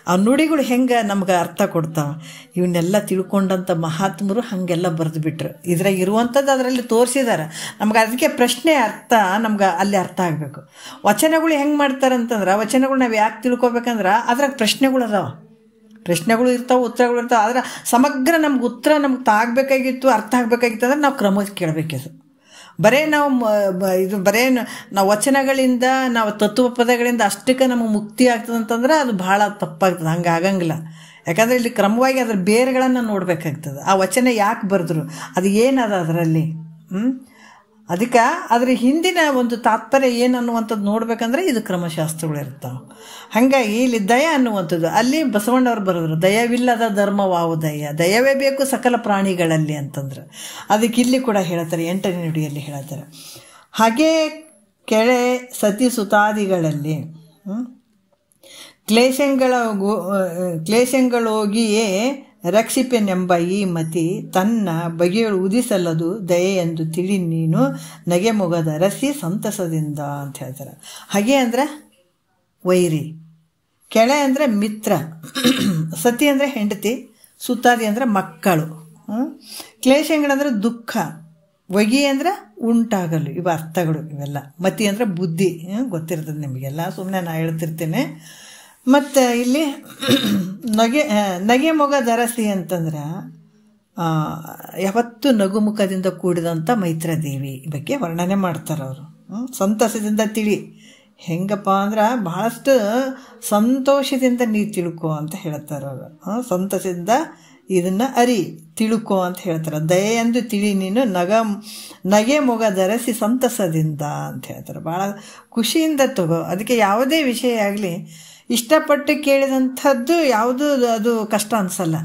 ಆ ನುಡಿಗಳು ಹೆಂಗೆ ನಮ್ಗೆ ಅರ್ಥ ಕೊಡ್ತಾವೆ. ಇವನ್ನೆಲ್ಲ ತಿಳ್ಕೊಂಡಂಥ ಮಹಾತ್ಮರು ಹಾಗೆಲ್ಲ ಬರೆದು ಬಿಟ್ರು. ಇದ್ರಾಗ ಇರುವಂಥದ್ದು ಅದರಲ್ಲಿ ತೋರಿಸಿದ್ದಾರೆ ನಮ್ಗೆ. ಅದಕ್ಕೆ ಪ್ರಶ್ನೆ ಅರ್ಥ ನಮ್ಗೆ ಅಲ್ಲಿ ಅರ್ಥ ಆಗಬೇಕು. ವಚನಗಳು ಹೆಂಗೆ ಮಾಡ್ತಾರೆ ಅಂತಂದ್ರೆ, ವಚನಗಳು ನಾವು ಯಾಕೆ ತಿಳ್ಕೊಬೇಕಂದ್ರೆ ಅದ್ರಾಗ ಪ್ರಶ್ನೆಗಳು ಅದಾವೆ, ಪ್ರಶ್ನೆಗಳು ಇರ್ತಾವೆ, ಉತ್ತರಗಳು ಇರ್ತಾವೆ. ಆದರೆ ಸಮಗ್ರ ನಮ್ಗೆ ಉತ್ತರ ನಮ್ಗೆ ತಾಗಬೇಕಾಗಿತ್ತು, ಅರ್ಥ ಆಗಬೇಕಾಗಿತ್ತು ಅಂದ್ರೆ ನಾವು ಕ್ರಮ ಕೇಳಬೇಕಿತ್ತು. ನಾವು ವಚನಗಳಿಂದ, ನಾವು ತತ್ವ ಪದಗಳಿಂದ ಅಷ್ಟಕ್ಕೆ ನಮಗೆ ಮುಕ್ತಿ ಆಗ್ತದೆ ಅಂತಂದ್ರೆ ಅದು ಭಾಳ ತಪ್ಪಾಗ್ತದೆ. ಹಂಗೆ ಆಗಂಗಿಲ್ಲ. ಯಾಕಂದರೆ ಇಲ್ಲಿ ಕ್ರಮವಾಗಿ ಅದರ ಬೇರುಗಳನ್ನು ನೋಡಬೇಕಾಗ್ತದೆ. ಆ ವಚನ ಯಾಕೆ ಬರೆದ್ರು, ಅದು ಏನದ ಅದರಲ್ಲಿ, ಅದಕ್ಕೆ ಅದ್ರ ಹಿಂದಿನ ಒಂದು ತಾತ್ಪರ್ಯ ಏನು ಅನ್ನುವಂಥದ್ದು ನೋಡ್ಬೇಕಂದ್ರೆ ಇದು ಕ್ರಮಶಾಸ್ತ್ರಗಳು ಇರ್ತಾವೆ. ಹಾಗಾಗಿ ಇಲ್ಲಿ ದಯ ಅನ್ನುವಂಥದ್ದು, ಅಲ್ಲಿ ಬಸವಣ್ಣವ್ರು ಬರೆದ್ರು ದಯವಿಲ್ಲದ ಧರ್ಮವಾವು ದಯವೇ ಬೇಕು ಸಕಲ ಪ್ರಾಣಿಗಳಲ್ಲಿ ಅಂತಂದ್ರೆ. ಅದಕ್ಕೆ ಇಲ್ಲಿ ಕೂಡ ಹೇಳ್ತಾರೆ 8ನೇ ನುಡಿಯಲ್ಲಿ ಹೇಳ್ತಾರೆ. ಹಾಗೇ ಕೆಳೆ ಸತಿ ಸುತಾದಿಗಳಲ್ಲಿ ಕ್ಲೇಶಗಳೋಗಿಯೇ ರಕ್ಷಿಪೆನೆಂಬ ಈ ಮತಿ ತನ್ನ ಬಗೆಯಳು ಉದಿಸಲ್ಲದು ದಯೆಯೆಂದು ತಿಳಿ ನೀನು ನಗೆ ಮೊಗದ ರಸಿ ಸಂತಸದಿಂದ ಅಂತ ಹೇಳ್ತಾರೆ. ಹಾಗೆ ಅಂದರೆ ವೈರಿ, ಕೆಳೆ ಅಂದರೆ ಮಿತ್ರ, ಸತಿ ಅಂದರೆ ಹೆಂಡತಿ, ಸುತ್ತಾದಿ ಅಂದರೆ ಮಕ್ಕಳು, ಕ್ಲೇಶಗಳಂದರೆ ದುಃಖ, ಒಗಿ ಅಂದರೆ ಉಂಟಾಗಲು, ಇವು ಅರ್ಥಗಳು ಇವೆಲ್ಲ. ಮತಿ ಅಂದರೆ ಬುದ್ಧಿ, ಗೊತ್ತಿರ್ತದೆ ನಿಮಗೆಲ್ಲ, ಸುಮ್ಮನೆ ನಾನು ಹೇಳ್ತಿರ್ತೇನೆ. ಮತ್ತು ಇಲ್ಲಿ ನಗೆ ಮೊಗ ಧರಸಿ ಅಂತಂದ್ರೆ ಯಾವತ್ತೂ ನಗುಮುಖದಿಂದ ಕೂಡಿದಂಥ ಮೈತ್ರದೇವಿ ಬಗ್ಗೆ ವರ್ಣನೆ ಮಾಡ್ತಾರೆ ಅವರು. ಸಂತಸದಿಂದ ತಿಳಿ, ಹೆಂಗಪ್ಪ ಅಂದ್ರೆ ಭಾಳಷ್ಟು ಸಂತೋಷದಿಂದ ನೀ ತಿಳ್ಕೊ ಅಂತ ಹೇಳ್ತಾರೆ ಅವರು. ಸಂತಸದಿಂದ ಇದನ್ನು ತಿಳ್ಕೊ ಅಂತ ಹೇಳ್ತಾರೆ. ದಯೆಯೆಂದು ತಿಳಿ ನೀನು ನಗೆ ಮೊಗ ಧರಿಸಿ ಸಂತಸದಿಂದ ಅಂತ ಹೇಳ್ತಾರೆ. ಭಾಳ ಖುಷಿಯಿಂದ ತಗೋ. ಅದಕ್ಕೆ ಯಾವುದೇ ವಿಷಯ ಆಗಲಿ ಇಷ್ಟಪಟ್ಟು ಕೇಳಿದಂಥದ್ದು ಯಾವುದು ಅದು ಕಷ್ಟ ಅನಿಸಲ್ಲ.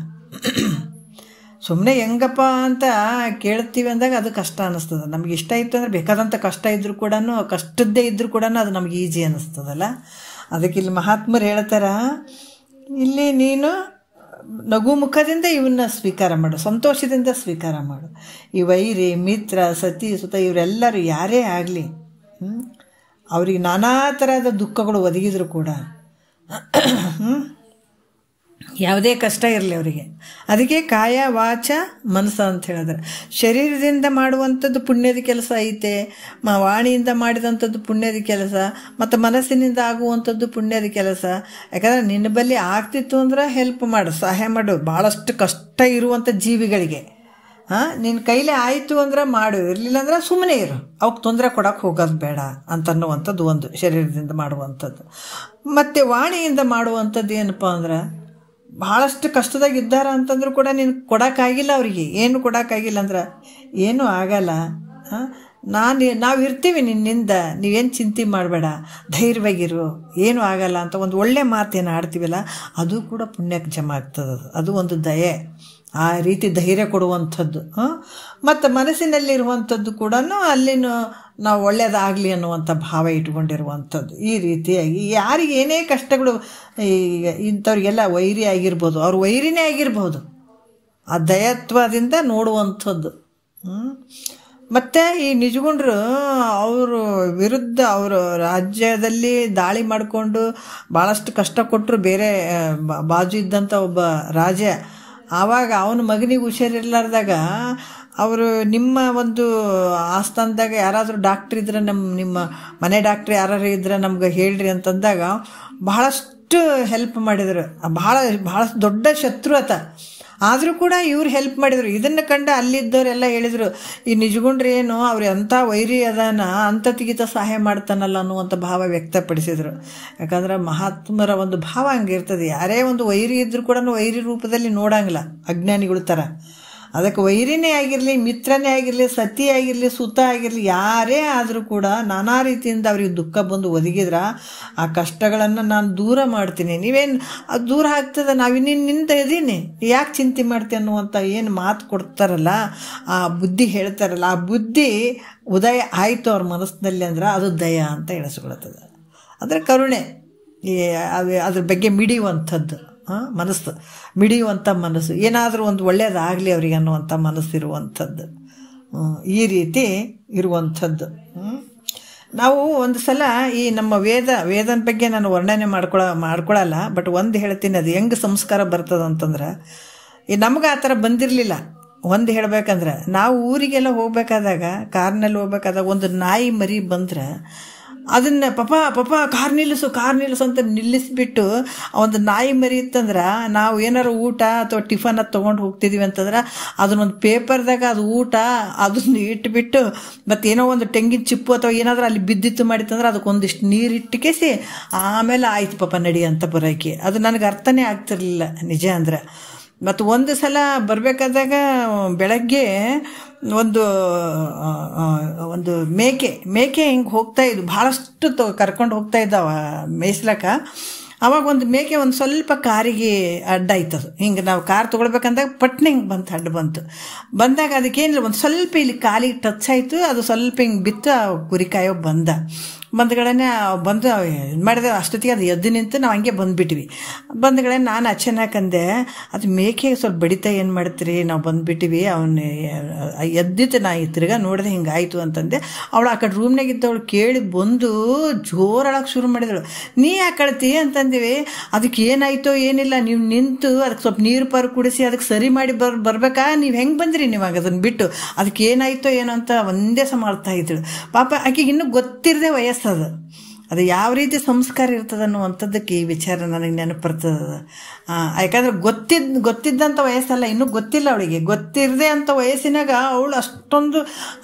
ಸುಮ್ಮನೆ ಹೆಂಗಪ್ಪ ಅಂತ ಕೇಳ್ತೀವಿ ಅಂದಾಗ ಅದು ಕಷ್ಟ ಅನ್ನಿಸ್ತದೆ. ನಮ್ಗೆ ಇಷ್ಟ ಇತ್ತು ಅಂದರೆ ಬೇಕಾದಂಥ ಕಷ್ಟ ಇದ್ದರೂ ಕೂಡ, ಕಷ್ಟದ್ದೇ ಇದ್ದರೂ ಕೂಡ ಅದು ನಮ್ಗೆ ಈಜಿ ಅನ್ನಿಸ್ತದಲ್ಲ. ಅದಕ್ಕೆ ಇಲ್ಲಿ ಮಹಾತ್ಮರು ಹೇಳ್ತಾರೆ, ಇಲ್ಲಿ ನೀನು ನಗು ಮುಖದಿಂದ ಇವನ್ನ ಸ್ವೀಕಾರ ಮಾಡು, ಸಂತೋಷದಿಂದ ಸ್ವೀಕಾರ ಮಾಡು. ಈ ವೈರಿ ಮಿತ್ರ ಸತಿ ಸುತ ಇವರೆಲ್ಲರೂ ಯಾರೇ ಆಗಲಿ ಅವ್ರಿಗೆ ನಾನಾ ಥರದ ದುಃಖಗಳು ಒದಗಿದ್ರು ಕೂಡ ಯಾವುದೇ ಕಷ್ಟ ಇರಲಿ ಅವರಿಗೆ. ಅದಕ್ಕೆ ಕಾಯ ವಾಚ ಮನಸ್ಸು ಅಂತ ಹೇಳಿದ್ರೆ, ಶರೀರದಿಂದ ಮಾಡುವಂಥದ್ದು ಪುಣ್ಯದ ಕೆಲಸ ಐತೆ, ವಾಣಿಯಿಂದ ಮಾಡಿದಂಥದ್ದು ಪುಣ್ಯದ ಕೆಲಸ, ಮತ್ತು ಮನಸ್ಸಿನಿಂದ ಆಗುವಂಥದ್ದು ಪುಣ್ಯದ ಕೆಲಸ. ಯಾಕಂದರೆ ನಿನ್ನ ಬಳಿ ಆಗ್ತಿತ್ತು ಅಂದ್ರೆ ಹೆಲ್ಪ್ ಮಾಡು, ಸಹಾಯ ಮಾಡು. ಭಾಳಷ್ಟು ಕಷ್ಟ ಇರುವಂಥ ಜೀವಿಗಳಿಗೆ ನಿನ್ನ ಕೈಲೇ ಆಯಿತು ಅಂದ್ರೆ ಮಾಡು, ಇರಲಿಲ್ಲ ಅಂದ್ರೆ ಸುಮ್ಮನೆ ಇರು, ಅವಕ್ಕೆ ತೊಂದರೆ ಕೊಡೋಕ್ಕೆ ಹೋಗೋದು ಬೇಡ ಅಂತನ್ನುವಂಥದ್ದು ಒಂದು ಶರೀರದಿಂದ ಮಾಡುವಂಥದ್ದು. ಮತ್ತು ವಾಣಿಯಿಂದ ಮಾಡುವಂಥದ್ದು ಏನಪ್ಪ ಅಂದ್ರೆ ಭಾಳಷ್ಟು ಕಷ್ಟದಾಗ ಇದ್ದಾರ ಅಂತಂದ್ರೂ ಕೂಡ ನೀನು ಕೊಡೋಕ್ಕಾಗಿಲ್ಲ ಅವರಿಗೆ, ಏನು ಕೊಡೋಕ್ಕಾಗಿಲ್ಲ ಅಂದ್ರೆ ಏನೂ ಆಗಲ್ಲ, ನಾವು ಇರ್ತೀವಿ ನಿನ್ನಿಂದ, ನೀವೇನು ಚಿಂತೆ ಮಾಡಬೇಡ, ಧೈರ್ಯವಾಗಿರು, ಏನೂ ಆಗಲ್ಲ ಅಂತ ಒಂದು ಒಳ್ಳೆ ಮಾತೇನು ಆಡ್ತೀವಲ್ಲ ಅದು ಕೂಡ ಪುಣ್ಯಕ್ಕೆ ಜಮಾ ಆಗ್ತದೆ. ಅದು ಒಂದು ದಯೆ, ಆ ರೀತಿ ಧೈರ್ಯ ಕೊಡುವಂಥದ್ದು. ಮತ್ತು ಮನಸ್ಸಿನಲ್ಲಿರುವಂಥದ್ದು ಕೂಡ ಅಲ್ಲಿನೂ ನಾವು ಒಳ್ಳೆಯದಾಗಲಿ ಅನ್ನುವಂಥ ಭಾವ ಇಟ್ಕೊಂಡಿರುವಂಥದ್ದು. ಈ ರೀತಿಯಾಗಿ ಯಾರಿಗೆ ಏನೇ ಕಷ್ಟಗಳು, ಈಗ ಇಂಥವ್ರಿಗೆಲ್ಲ ವೈರಿ ಆಗಿರ್ಬೋದು, ಅವ್ರು ವೈರಿನೇ ಆಗಿರ್ಬೋದು, ಆ ದಯತ್ವದಿಂದ ನೋಡುವಂಥದ್ದು. ಮತ್ತು ಈ ನಿಜಗುಂಡ್ರು ಅವರು ವಿರುದ್ಧ ಅವರು ರಾಜ್ಯದಲ್ಲಿ ದಾಳಿ ಮಾಡಿಕೊಂಡು ಭಾಳಷ್ಟು ಕಷ್ಟ ಕೊಟ್ಟರು. ಬೇರೆ ಬಾಜು ಇದ್ದಂಥ ಒಬ್ಬ ರಾಜ, ಆವಾಗ ಅವನ ಮಗನಿಗೆ ಹುಷಾರಿರ್ಲಾರ್ದಾಗ ಅವರು ನಿಮ್ಮ ಒಂದು ಆಸ್ಥಾನದಾಗ ಯಾರಾದರೂ ಡಾಕ್ಟ್ರ್ ಇದ್ರೆ ನಿಮ್ಮ ಮನೆ ಡಾಕ್ಟ್ರ್ ಯಾರು ಇದ್ರೆ ನಮ್ಗೆ ಹೇಳ್ರಿ ಅಂತಂದಾಗ ಭಾಳಷ್ಟು ಹೆಲ್ಪ್ ಮಾಡಿದರು. ಭಾಳಷ್ಟು ದೊಡ್ಡ ಶತ್ರು ಆತ, ಆದರೂ ಕೂಡ ಇವ್ರು ಹೆಲ್ಪ್ ಮಾಡಿದರು. ಇದನ್ನು ಕಂಡು ಅಲ್ಲಿದ್ದವರೆಲ್ಲ ಹೇಳಿದರು, ಈ ನಿಜಗುಂಡ್ರೆ ಏನು ಅವ್ರು ಎಂಥ ವೈರಿ ಅದಾನ ಅಂಥತಿಗಿತ ಸಹಾಯ ಮಾಡ್ತಾನಲ್ಲ ಅನ್ನುವಂಥ ಭಾವ ವ್ಯಕ್ತಪಡಿಸಿದರು. ಯಾಕಂದ್ರೆ ಮಹಾತ್ಮರ ಒಂದು ಭಾವ ಹಂಗಿರ್ತದೆ, ಯಾರೇ ಒಂದು ವೈರಿ ಇದ್ದರೂ ಕೂಡ ವೈರಿ ರೂಪದಲ್ಲಿ ನೋಡಂಗಿಲ್ಲ, ಅಜ್ಞಾನಿಗಳ ಥರ. ಅದಕ್ಕೆ ವೈರಿನೇ ಆಗಿರಲಿ, ಮಿತ್ರನೇ ಆಗಿರಲಿ, ಸತಿ ಆಗಿರಲಿ, ಸುತ ಆಗಿರಲಿ, ಯಾರೇ ಆದರೂ ಕೂಡ ನಾನಾ ರೀತಿಯಿಂದ ಅವ್ರಿಗೆ ದುಃಖ ಬಂದು ಒದಗಿದ್ರೆ ಆ ಕಷ್ಟಗಳನ್ನು ನಾನು ದೂರ ಮಾಡ್ತೀನಿ. ನೀವೇನು ಅದು ದೂರ ಆಗ್ತದೆ, ನಾವಿನ್ನಿಂದ ಇದ್ದೀನಿ, ಯಾಕೆ ಚಿಂತೆ ಮಾಡ್ತೀನಿ ಅನ್ನುವಂಥ ಏನು ಮಾತು ಕೊಡ್ತಾರಲ್ಲ, ಆ ಬುದ್ಧಿ ಹೇಳ್ತಾರಲ್ಲ, ಆ ಬುದ್ಧಿ ಉದಯ ಆಯಿತು ಅವ್ರ ಮನಸ್ಸಿನಲ್ಲಿ ಅಂದ್ರೆ ಅದು ದಯ ಅಂತ ಎಣಿಸ್ಕೊಳ್ತದೆ. ಅದರ ಕರುಣೆ, ಅದ್ರ ಬಗ್ಗೆ ಮಿಡಿಯುವಂಥದ್ದು ಮನಸ್ಸು, ಮಿಡಿಯುವಂಥ ಮನಸ್ಸು, ಏನಾದರೂ ಒಂದು ಒಳ್ಳೆಯದಾಗಲಿ ಅವ್ರಿಗೆ ಅನ್ನುವಂಥ ಮನಸ್ಸಿರುವಂಥದ್ದು. ಈ ರೀತಿ ಇರುವಂಥದ್ದು. ನಾವು ಒಂದು ಸಲ ಈ ನಮ್ಮ ವೇದನ ಬಗ್ಗೆ ನಾನು ವರ್ಣನೆ ಮಾಡ್ಕೊಳ್ಳಲ್ಲ, ಬಟ್ ಒಂದು ಹೇಳ್ತೀನಿ, ಅದು ಹೆಂಗೆ ಸಂಸ್ಕಾರ ಬರ್ತದೆ ಅಂತಂದ್ರೆ, ಈ ನಮ್ಗೆ ಆ ಥರ ಬಂದಿರಲಿಲ್ಲ. ಒಂದು ಹೇಳ್ಬೇಕಂದ್ರೆ, ನಾವು ಊರಿಗೆಲ್ಲ ಹೋಗ್ಬೇಕಾದಾಗ, ಕಾರ್ನಲ್ಲಿ ಹೋಗ್ಬೇಕಾದಾಗ ಒಂದು ನಾಯಿ ಮರಿ ಬಂದ್ರೆ ಅದನ್ನು ಪಪ ಕಾರ್ ನಿಲ್ಲಿಸು ಅಂತ ನಿಲ್ಲಿಸ್ಬಿಟ್ಟು, ಒಂದು ನಾಯಿ ಮರಿ ಇತ್ತಂದ್ರೆ ನಾವು ಏನಾರು ಊಟ ಅಥವಾ ಟಿಫನ್ ಅದು ತೊಗೊಂಡು ಹೋಗ್ತಿದ್ದೀವಿ ಅಂತಂದ್ರೆ ಅದನ್ನೊಂದು ಪೇಪರ್ದಾಗ ಅದು ಊಟ ಅದನ್ನು ಇಟ್ಬಿಟ್ಟು, ಮತ್ತು ಏನೋ ಒಂದು ತೆಂಗಿನ ಚಿಪ್ಪು ಅಥವಾ ಏನಾದರೂ ಅಲ್ಲಿ ಬಿದ್ದಿತ್ತು ಮಾಡಿತ್ತಂದ್ರೆ ಅದಕ್ಕೊಂದಿಷ್ಟು ನೀರು ಇಟ್ಟುಕೇಸಿ ಆಮೇಲೆ ಆಯ್ತು ಪಾಪ ನಡಿ ಅಂತ ಬರೋಕೆ. ಅದು ನನಗೆ ಅರ್ಥನೇ ಆಗ್ತಿರ್ಲಿಲ್ಲ ನಿಜ ಅಂದರೆ. ಮತ್ತು ಒಂದು ಸಲ ಬರಬೇಕಾದಾಗ ಬೆಳಗ್ಗೆ ಒಂದು ಒಂದು ಮೇಕೆ ಹಿಂಗೆ ಹೋಗ್ತಾ ಇದ್ದು ಭಾಳಷ್ಟು ಕರ್ಕೊಂಡು ಹೋಗ್ತಾ ಇದ್ದಾವ ಮೇಯ್ಸ್ಲಕ್ಕ. ಅವಾಗ ಒಂದು ಮೇಕೆ ಒಂದು ಸ್ವಲ್ಪ ಕಾರಿಗೆ ಅಡ್ಡ ಆಯ್ತದು. ಹಿಂಗೆ ನಾವು ಕಾರ್ ತೊಗೊಳ್ಬೇಕಂದಾಗ ಪಟ್ನೆ ಹಿಂಗೆ ಬಂತು, ಅಡ್ಡ ಬಂದಾಗ ಅದಕ್ಕೇನಿಲ್ಲ, ಒಂದು ಸ್ವಲ್ಪ ಇಲ್ಲಿ ಕಾಲಿಗೆ ಟಚ್ ಆಯಿತು, ಅದು ಸ್ವಲ್ಪ ಹಿಂಗೆ ಬಿತ್ತು. ಆ ಕುರಿಕಾಯೋ ಬಂದಗಳೇ ಬಂದು ಇದು ಮಾಡಿದೆ. ಅಷ್ಟೊತ್ತಿಗೆ ಅದು ಎದ್ದು ನಿಂತು ನಾವು ಹಂಗೆ ಬಂದುಬಿಟ್ವಿ. ಬಂದಗಳೇ ನಾನು ಅಚ್ಚನಾಕಂದೆ, ಅದು ಮೇಕೆ ಸ್ವಲ್ಪ ಬಡಿತಾ ಏನು ಮಾಡ್ತೀರಿ, ನಾವು ಬಂದುಬಿಟ್ಟಿವಿ, ಅವನು ಎದ್ದಿತ್ತು. ನಾ ತಿರ್ಗಾ ನೋಡಿದೆ ಹಿಂಗಾಯಿತು ಅಂತಂದೆ. ಅವಳು ಆ ಕಡೆ ರೂಮ್ನಾಗ ಇದ್ದವಳು ಕೇಳಿ ಬಂದು ಜೋರಳಕ್ಕೆ ಶುರು ಮಾಡಿದಳು. ನೀ ಯಾಕೆ ಅಳ್ತಿ ಅಂತಂದಿವಿ. ಅದಕ್ಕೆ ಏನಾಯಿತೋ ಏನಿಲ್ಲ, ನೀವು ನಿಂತು ಅದಕ್ಕೆ ಸ್ವಲ್ಪ ನೀರು ಕುಡಿಸಿ ಅದಕ್ಕೆ ಸರಿ ಮಾಡಿ ಬರ್ಬೇಕಾ, ನೀವು ಹೆಂಗೆ ಬಂದಿರಿ ನೀವಾಗ ಅದನ್ನು ಬಿಟ್ಟು, ಅದಕ್ಕೆ ಏನಾಯಿತೋ ಏನೋ ಅಂತ ಒಂದೇ ಸಮ ಅಳ್ತಾ ಇದ್ದಳು. ಪಾಪ ಆಕೆಗೆ ಇನ್ನೂ ಗೊತ್ತಿರದೆ ವಯಸ್ಸದು, ಅದು ಯಾವ ರೀತಿ ಸಂಸ್ಕಾರ ಇರ್ತದೆ ಅನ್ನುವಂಥದ್ದಕ್ಕೆ ಈ ವಿಚಾರ ನನಗೆ ನೆನಪು ಬರ್ತದೆ. ಯಾಕಂದ್ರೆ ಗೊತ್ತಿದ್ದಂಥ ವಯಸ್ಸಲ್ಲ, ಇನ್ನೂ ಗೊತ್ತಿಲ್ಲ ಅವಳಿಗೆ. ಗೊತ್ತಿರದೆ ಅಂಥ ವಯಸ್ಸಿನಾಗ ಅವಳು ಅಷ್ಟೊಂದು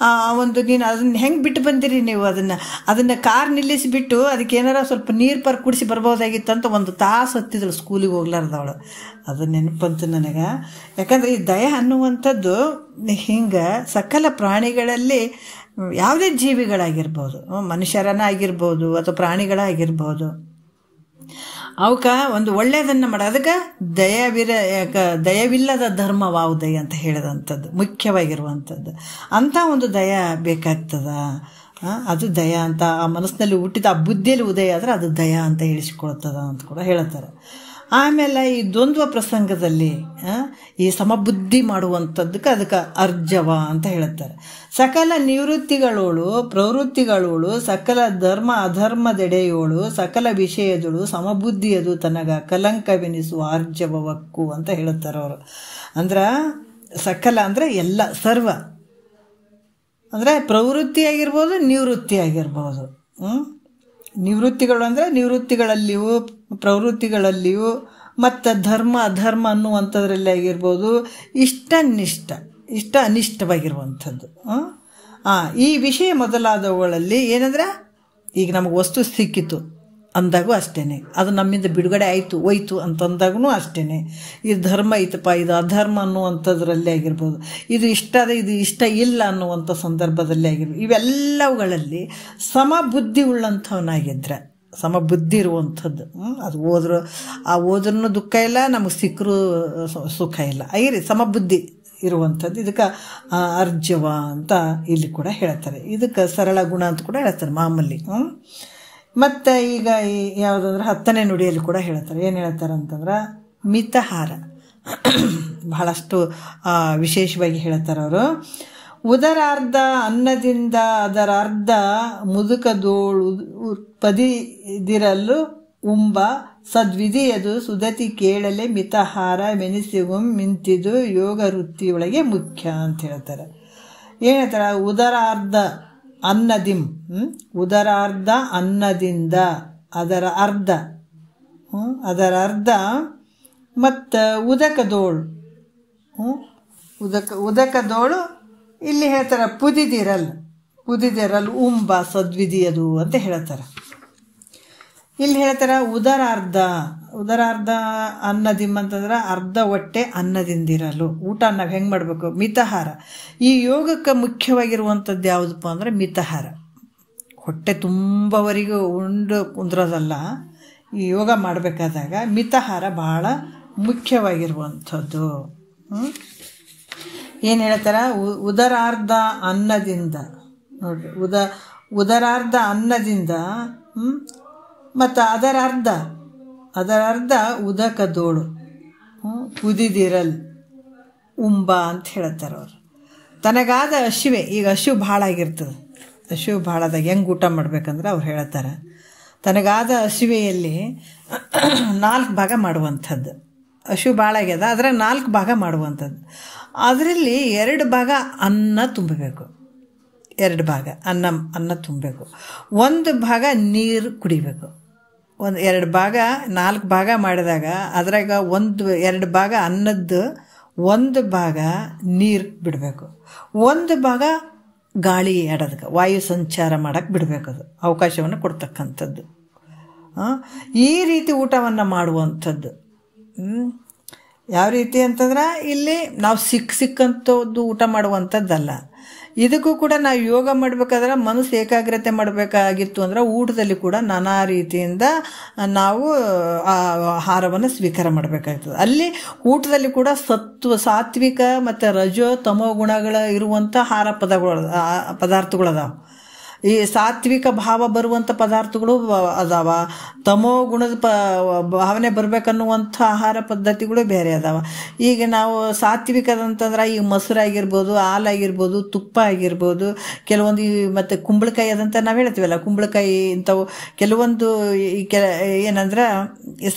ಒಂದು ನೀನು ಅದನ್ನು ಹೆಂಗೆ ಬಿಟ್ಟು ಬಂದಿರಿ ನೀವು, ಅದನ್ನು ಕಾರ್ ನಿಲ್ಲಿಸಿಬಿಟ್ಟು ಅದಕ್ಕೆ ಏನಾರ ಸ್ವಲ್ಪ ನೀರು ಕುಡಿಸಿ ಬರ್ಬೋದಾಗಿತ್ತು ಅಂತ ಒಂದು ತಾಸು ಹತ್ತಿದಳು ಸ್ಕೂಲಿಗೆ ಹೋಗ್ಲಾರ್ದವಳು. ಅದು ನೆನಪಂತು ನನಗೆ. ಯಾಕಂದರೆ ಈ ದಯ ಅನ್ನುವಂಥದ್ದು ಹಿಂಗೆ ಸಕಲ ಪ್ರಾಣಿಗಳಲ್ಲಿ ಯಾವುದೇ ಜೀವಿಗಳಾಗಿರ್ಬೋದು, ಮನುಷ್ಯರನ್ನ ಆಗಿರ್ಬೋದು ಅಥವಾ ಪ್ರಾಣಿಗಳಾಗಿರ್ಬೋದು, ಅವಕ್ಕೆ ಒಂದು ಒಳ್ಳೆಯದನ್ನು ಮಾಡ, ಅದಕ್ಕೆ ದಯವಿಲ್ಲದ ಧರ್ಮವಾವುದಯ ಅಂತ ಹೇಳಿದಂಥದ್ದು ಮುಖ್ಯವಾಗಿರುವಂಥದ್ದು. ಅಂಥ ಒಂದು ದಯ ಬೇಕಾಗ್ತದ. ಅದು ದಯ ಅಂತ ಆ ಮನಸ್ಸಿನಲ್ಲಿ ಹುಟ್ಟಿದ ಆ ಬುದ್ಧಿಯಲ್ಲಿ ಉದಯ ಆದರೆ ಅದು ದಯ ಅಂತ ಹೇಳಿಸ್ಕೊಳ್ತದ ಅಂತ ಕೂಡ ಹೇಳ್ತಾರೆ. ಆಮೇಲೆ ಈ ದ್ವಂದ್ವ ಪ್ರಸಂಗದಲ್ಲಿ ಈ ಸಮಬುದ್ಧಿ ಮಾಡುವಂಥದ್ದಕ್ಕೆ ಅದಕ್ಕೆ ಅರ್ಜವ ಅಂತ ಹೇಳ್ತಾರೆ. ಸಕಲ ನಿವೃತ್ತಿಗಳೋಳು ಪ್ರವೃತ್ತಿಗಳೋಳು ಸಕಲ ಧರ್ಮ ಅಧರ್ಮದೆಡೆಯೋಳು ಸಕಲ ವಿಷಯದಳು ಸಮಬುದ್ಧಿಯದು ತನಗ ಕಲಂಕವೆನಿಸುವ ಆರ್ಜವವಕ್ಕು ಅಂತ ಹೇಳುತ್ತಾರೆ ಅವರು. ಅಂದ್ರೆ ಸಕಲ ಅಂದರೆ ಎಲ್ಲ, ಸರ್ವ ಅಂದರೆ ಪ್ರವೃತ್ತಿ ಆಗಿರ್ಬೋದು, ನಿವೃತ್ತಿ ಆಗಿರ್ಬೋದು. ನಿವೃತ್ತಿಗಳು ಅಂದರೆ ನಿವೃತ್ತಿಗಳಲ್ಲಿಯೂ ಪ್ರವೃತ್ತಿಗಳಲ್ಲಿಯೂ ಮತ್ತು ಧರ್ಮ ಅಧರ್ಮ ಅನ್ನುವಂಥದ್ರಲ್ಲಿ ಆಗಿರ್ಬೋದು, ಇಷ್ಟ ಅನಿಷ್ಟವಾಗಿರುವಂಥದ್ದು. ಈ ವಿಷಯ ಮೊದಲಾದವುಗಳಲ್ಲಿ ಏನಂದ್ರೆ, ಈಗ ನಮಗೆ ವಸ್ತು ಸಿಕ್ಕಿತು ಅಂದಾಗೂ ಅಷ್ಟೇ, ಅದು ನಮ್ಮಿಂದ ಬಿಡುಗಡೆ ಆಯಿತು ಹೋಯ್ತು ಅಂತಂದಾಗೂ ಅಷ್ಟೇ. ಇದು ಧರ್ಮ ಐತಪ್ಪ, ಇದು ಅಧರ್ಮ ಅನ್ನುವಂಥದ್ರಲ್ಲಿ ಆಗಿರ್ಬೋದು, ಇದು ಇಷ್ಟ ಅದ ಇದು ಇಷ್ಟ ಇಲ್ಲ ಅನ್ನುವಂಥ ಸಂದರ್ಭದಲ್ಲಿ ಆಗಿರ್ಬೋದು. ಇವೆಲ್ಲವುಗಳಲ್ಲಿ ಸಮಬುದ್ಧಿ ಉಳ್ಳಂಥವನಾಗಿದ್ದರೆ, ಸಮಬುದ್ಧಿ ಇರುವಂಥದ್ದು, ಅದು ಓದ್ರೂ ದುಃಖ ಇಲ್ಲ, ನಮಗೆ ಸಿಕ್ಕರೂ ಸುಖ ಇಲ್ಲ, ಐರಿ ಸಮಬುದ್ಧಿ ಇರುವಂಥದ್ದು. ಇದಕ್ಕೆ ಅರ್ಜವ ಅಂತ ಇಲ್ಲಿ ಕೂಡ ಹೇಳ್ತಾರೆ. ಇದಕ್ಕೆ ಸರಳ ಗುಣ ಅಂತ ಕೂಡ ಹೇಳ್ತಾರೆ ಮಾಮೂಲಿ. ಮತ್ತು ಈಗ ಯಾವುದಂದ್ರೆ 10ನೇ ನುಡಿಯಲ್ಲಿ ಕೂಡ ಹೇಳ್ತಾರೆ. ಏನು ಹೇಳ್ತಾರೆ ಅಂತಂದ್ರೆ ಮಿತಹಾರ, ಬಹಳಷ್ಟು ವಿಶೇಷವಾಗಿ ಹೇಳ್ತಾರೆ ಅವರು. ಉದರಾರ್ಧ ಅನ್ನದಿಂದ ಅದರಾರ್ಧ ಮುದುಕದೋಳು ಪದಿದಿರಲು ಉಂಬ ಸದ್ವಿಧಿಯದು ಸುದತಿ ಕೇಳಲೆ ಮಿತಹಾರ ಮೆನಿಸಿಗುಂ ಮಿಂತಿದು ಯೋಗ ವೃತ್ತಿಯೊಳಗೆ ಮುಖ್ಯ ಅಂತ ಹೇಳ್ತಾರೆ. ಏನು ಹೇಳ್ತಾರೆ, ಉದರಾರ್ಧ ಅನ್ನದಿಂ, ಉದರಾರ್ಧ ಅನ್ನದಿಂದ ಅದರ ಅರ್ಧ ಮತ್ತು ಉದಕದೋಳು, ಉದಕದೋಳು ಇಲ್ಲಿ ಹೇಳ್ತಾರೆ ಪುದಿದಿರಲ್ ಉಂಬ ಸದ್ವಿಧಿಯದು ಅಂತ ಹೇಳ್ತಾರೆ. ಇಲ್ಲಿ ಹೇಳ್ತಾರೆ ಉದರಾರ್ಧ ಅನ್ನದಿಂ ಅಂತಂದ್ರೆ ಅರ್ಧ ಹೊಟ್ಟೆ ಅನ್ನದಿಂದಿರಲು. ಊಟ ನಾವು ಹೆಂಗೆ ಮಾಡಬೇಕು, ಮಿತಹಾರ. ಈ ಯೋಗಕ್ಕೆ ಮುಖ್ಯವಾಗಿರುವಂಥದ್ದು ಯಾವುದಪ್ಪ ಅಂದರೆ ಮಿತಹಾರ. ಹೊಟ್ಟೆ ತುಂಬವರೆಗೂ ಉಂಡು ಕುಂದ್ರೋದಲ್ಲ, ಈ ಯೋಗ ಮಾಡಬೇಕಾದಾಗ ಮಿತಹಾರ ಭಾಳ ಮುಖ್ಯವಾಗಿರುವಂಥದ್ದು. ಏನು ಹೇಳ್ತಾರೆ, ಉದರಾರ್ಧ ಅನ್ನದಿಂದ, ನೋಡಿರಿ, ಉದರಾರ್ಧ ಅನ್ನದಿಂದ ಮತ್ತು ಅದರಾರ್ಧ ಉದಕದೋಳು ಕುದಿದಿರಲ್ ಉಂಬ ಅಂತ ಹೇಳ್ತಾರೆ ಅವರು. ತನಗಾದ ಹಸಿವೆ, ಈಗ ಹಸಿವು ಭಾಳ ಆಗಿರ್ತದೆ, ಹಸಿವು ಭಾಳದಾಗ ಹೆಂಗೆ ಊಟ ಮಾಡ್ಬೇಕಂದ್ರೆ ಅವ್ರು ಹೇಳ್ತಾರೆ, ತನಗಾದ ಹಸಿವೆಯಲ್ಲಿ 4 ಭಾಗ ಮಾಡುವಂಥದ್ದು. ಹಸಿವು ಭಾಳ ಆಗ್ಯದ, ಅದರ 4 ಭಾಗ ಮಾಡುವಂಥದ್ದು. ಅದರಲ್ಲಿ 2 ಭಾಗ ಅನ್ನ ತುಂಬಬೇಕು, 2 ಭಾಗ ಅನ್ನ ತುಂಬಬೇಕು, 1 ಭಾಗ ನೀರು ಕುಡಿಬೇಕು. 2 ಭಾಗ 4 ಭಾಗ ಮಾಡಿದಾಗ ಅದ್ರಾಗ 2 ಭಾಗ ಅನ್ನದ್ದು, 1 ಭಾಗ ನೀರು ಬಿಡಬೇಕು, 1 ಭಾಗ ಗಾಳಿ ಆಡೋದಕ್ಕೆ ವಾಯು ಸಂಚಾರ ಮಾಡೋಕ್ಕೆ ಬಿಡಬೇಕು, ಅದು ಅವಕಾಶವನ್ನು ಕೊಡ್ತಕ್ಕಂಥದ್ದು. ಈ ರೀತಿ ಊಟವನ್ನು ಮಾಡುವಂಥದ್ದು. ಯಾವ ರೀತಿ ಅಂತಂದ್ರೆ ಇಲ್ಲಿ ನಾವು ಸಿಕ್ಕಂಥದ್ದು ಊಟ ಮಾಡುವಂಥದ್ದಲ್ಲ. ಇದಕ್ಕೂ ಕೂಡ ನಾವು ಯೋಗ ಮಾಡಬೇಕಾದ್ರೆ ಮನಸ್ಸು ಏಕಾಗ್ರತೆ ಮಾಡಬೇಕಾಗಿತ್ತು ಅಂದ್ರೆ ಊಟದಲ್ಲಿ ಕೂಡ ನಾನಾ ರೀತಿಯಿಂದ ನಾವು ಆಹಾರವನ್ನು ಸ್ವೀಕಾರ ಮಾಡಬೇಕಾಗ್ತದೆ. ಅಲ್ಲಿ ಊಟದಲ್ಲಿ ಕೂಡ ಸಾತ್ವಿಕ ಮತ್ತು ರಜೋ ತಮೋ ಗುಣಗಳ ಇರುವಂಥ ಆಹಾರ ಪದಾರ್ಥಗಳದಾವ. ಈ ಸಾತ್ವಿಕ ಭಾವ ಬರುವಂಥ ಪದಾರ್ಥಗಳು ಅದಾವ, ತಮೋ ಗುಣದ ಭಾವನೆ ಬರಬೇಕನ್ನುವಂಥ ಆಹಾರ ಪದ್ಧತಿಗಳು ಬೇರೆ ಅದಾವ. ಈಗ ನಾವು ಸಾತ್ವಿಕದಂತಂದ್ರೆ ಈಗ ಮೊಸರಾಗಿರ್ಬೋದು, ಹಾಲಾಗಿರ್ಬೋದು, ತುಪ್ಪ ಆಗಿರ್ಬೋದು, ಕೆಲವೊಂದು ಮತ್ತು ಕುಂಬಳಕಾಯಿ ಅದಂತ ನಾವು ಹೇಳ್ತೀವಲ್ಲ, ಕುಂಬಳಕಾಯಿ ಇಂಥವು ಕೆಲವೊಂದು ಏನಂದ್ರೆ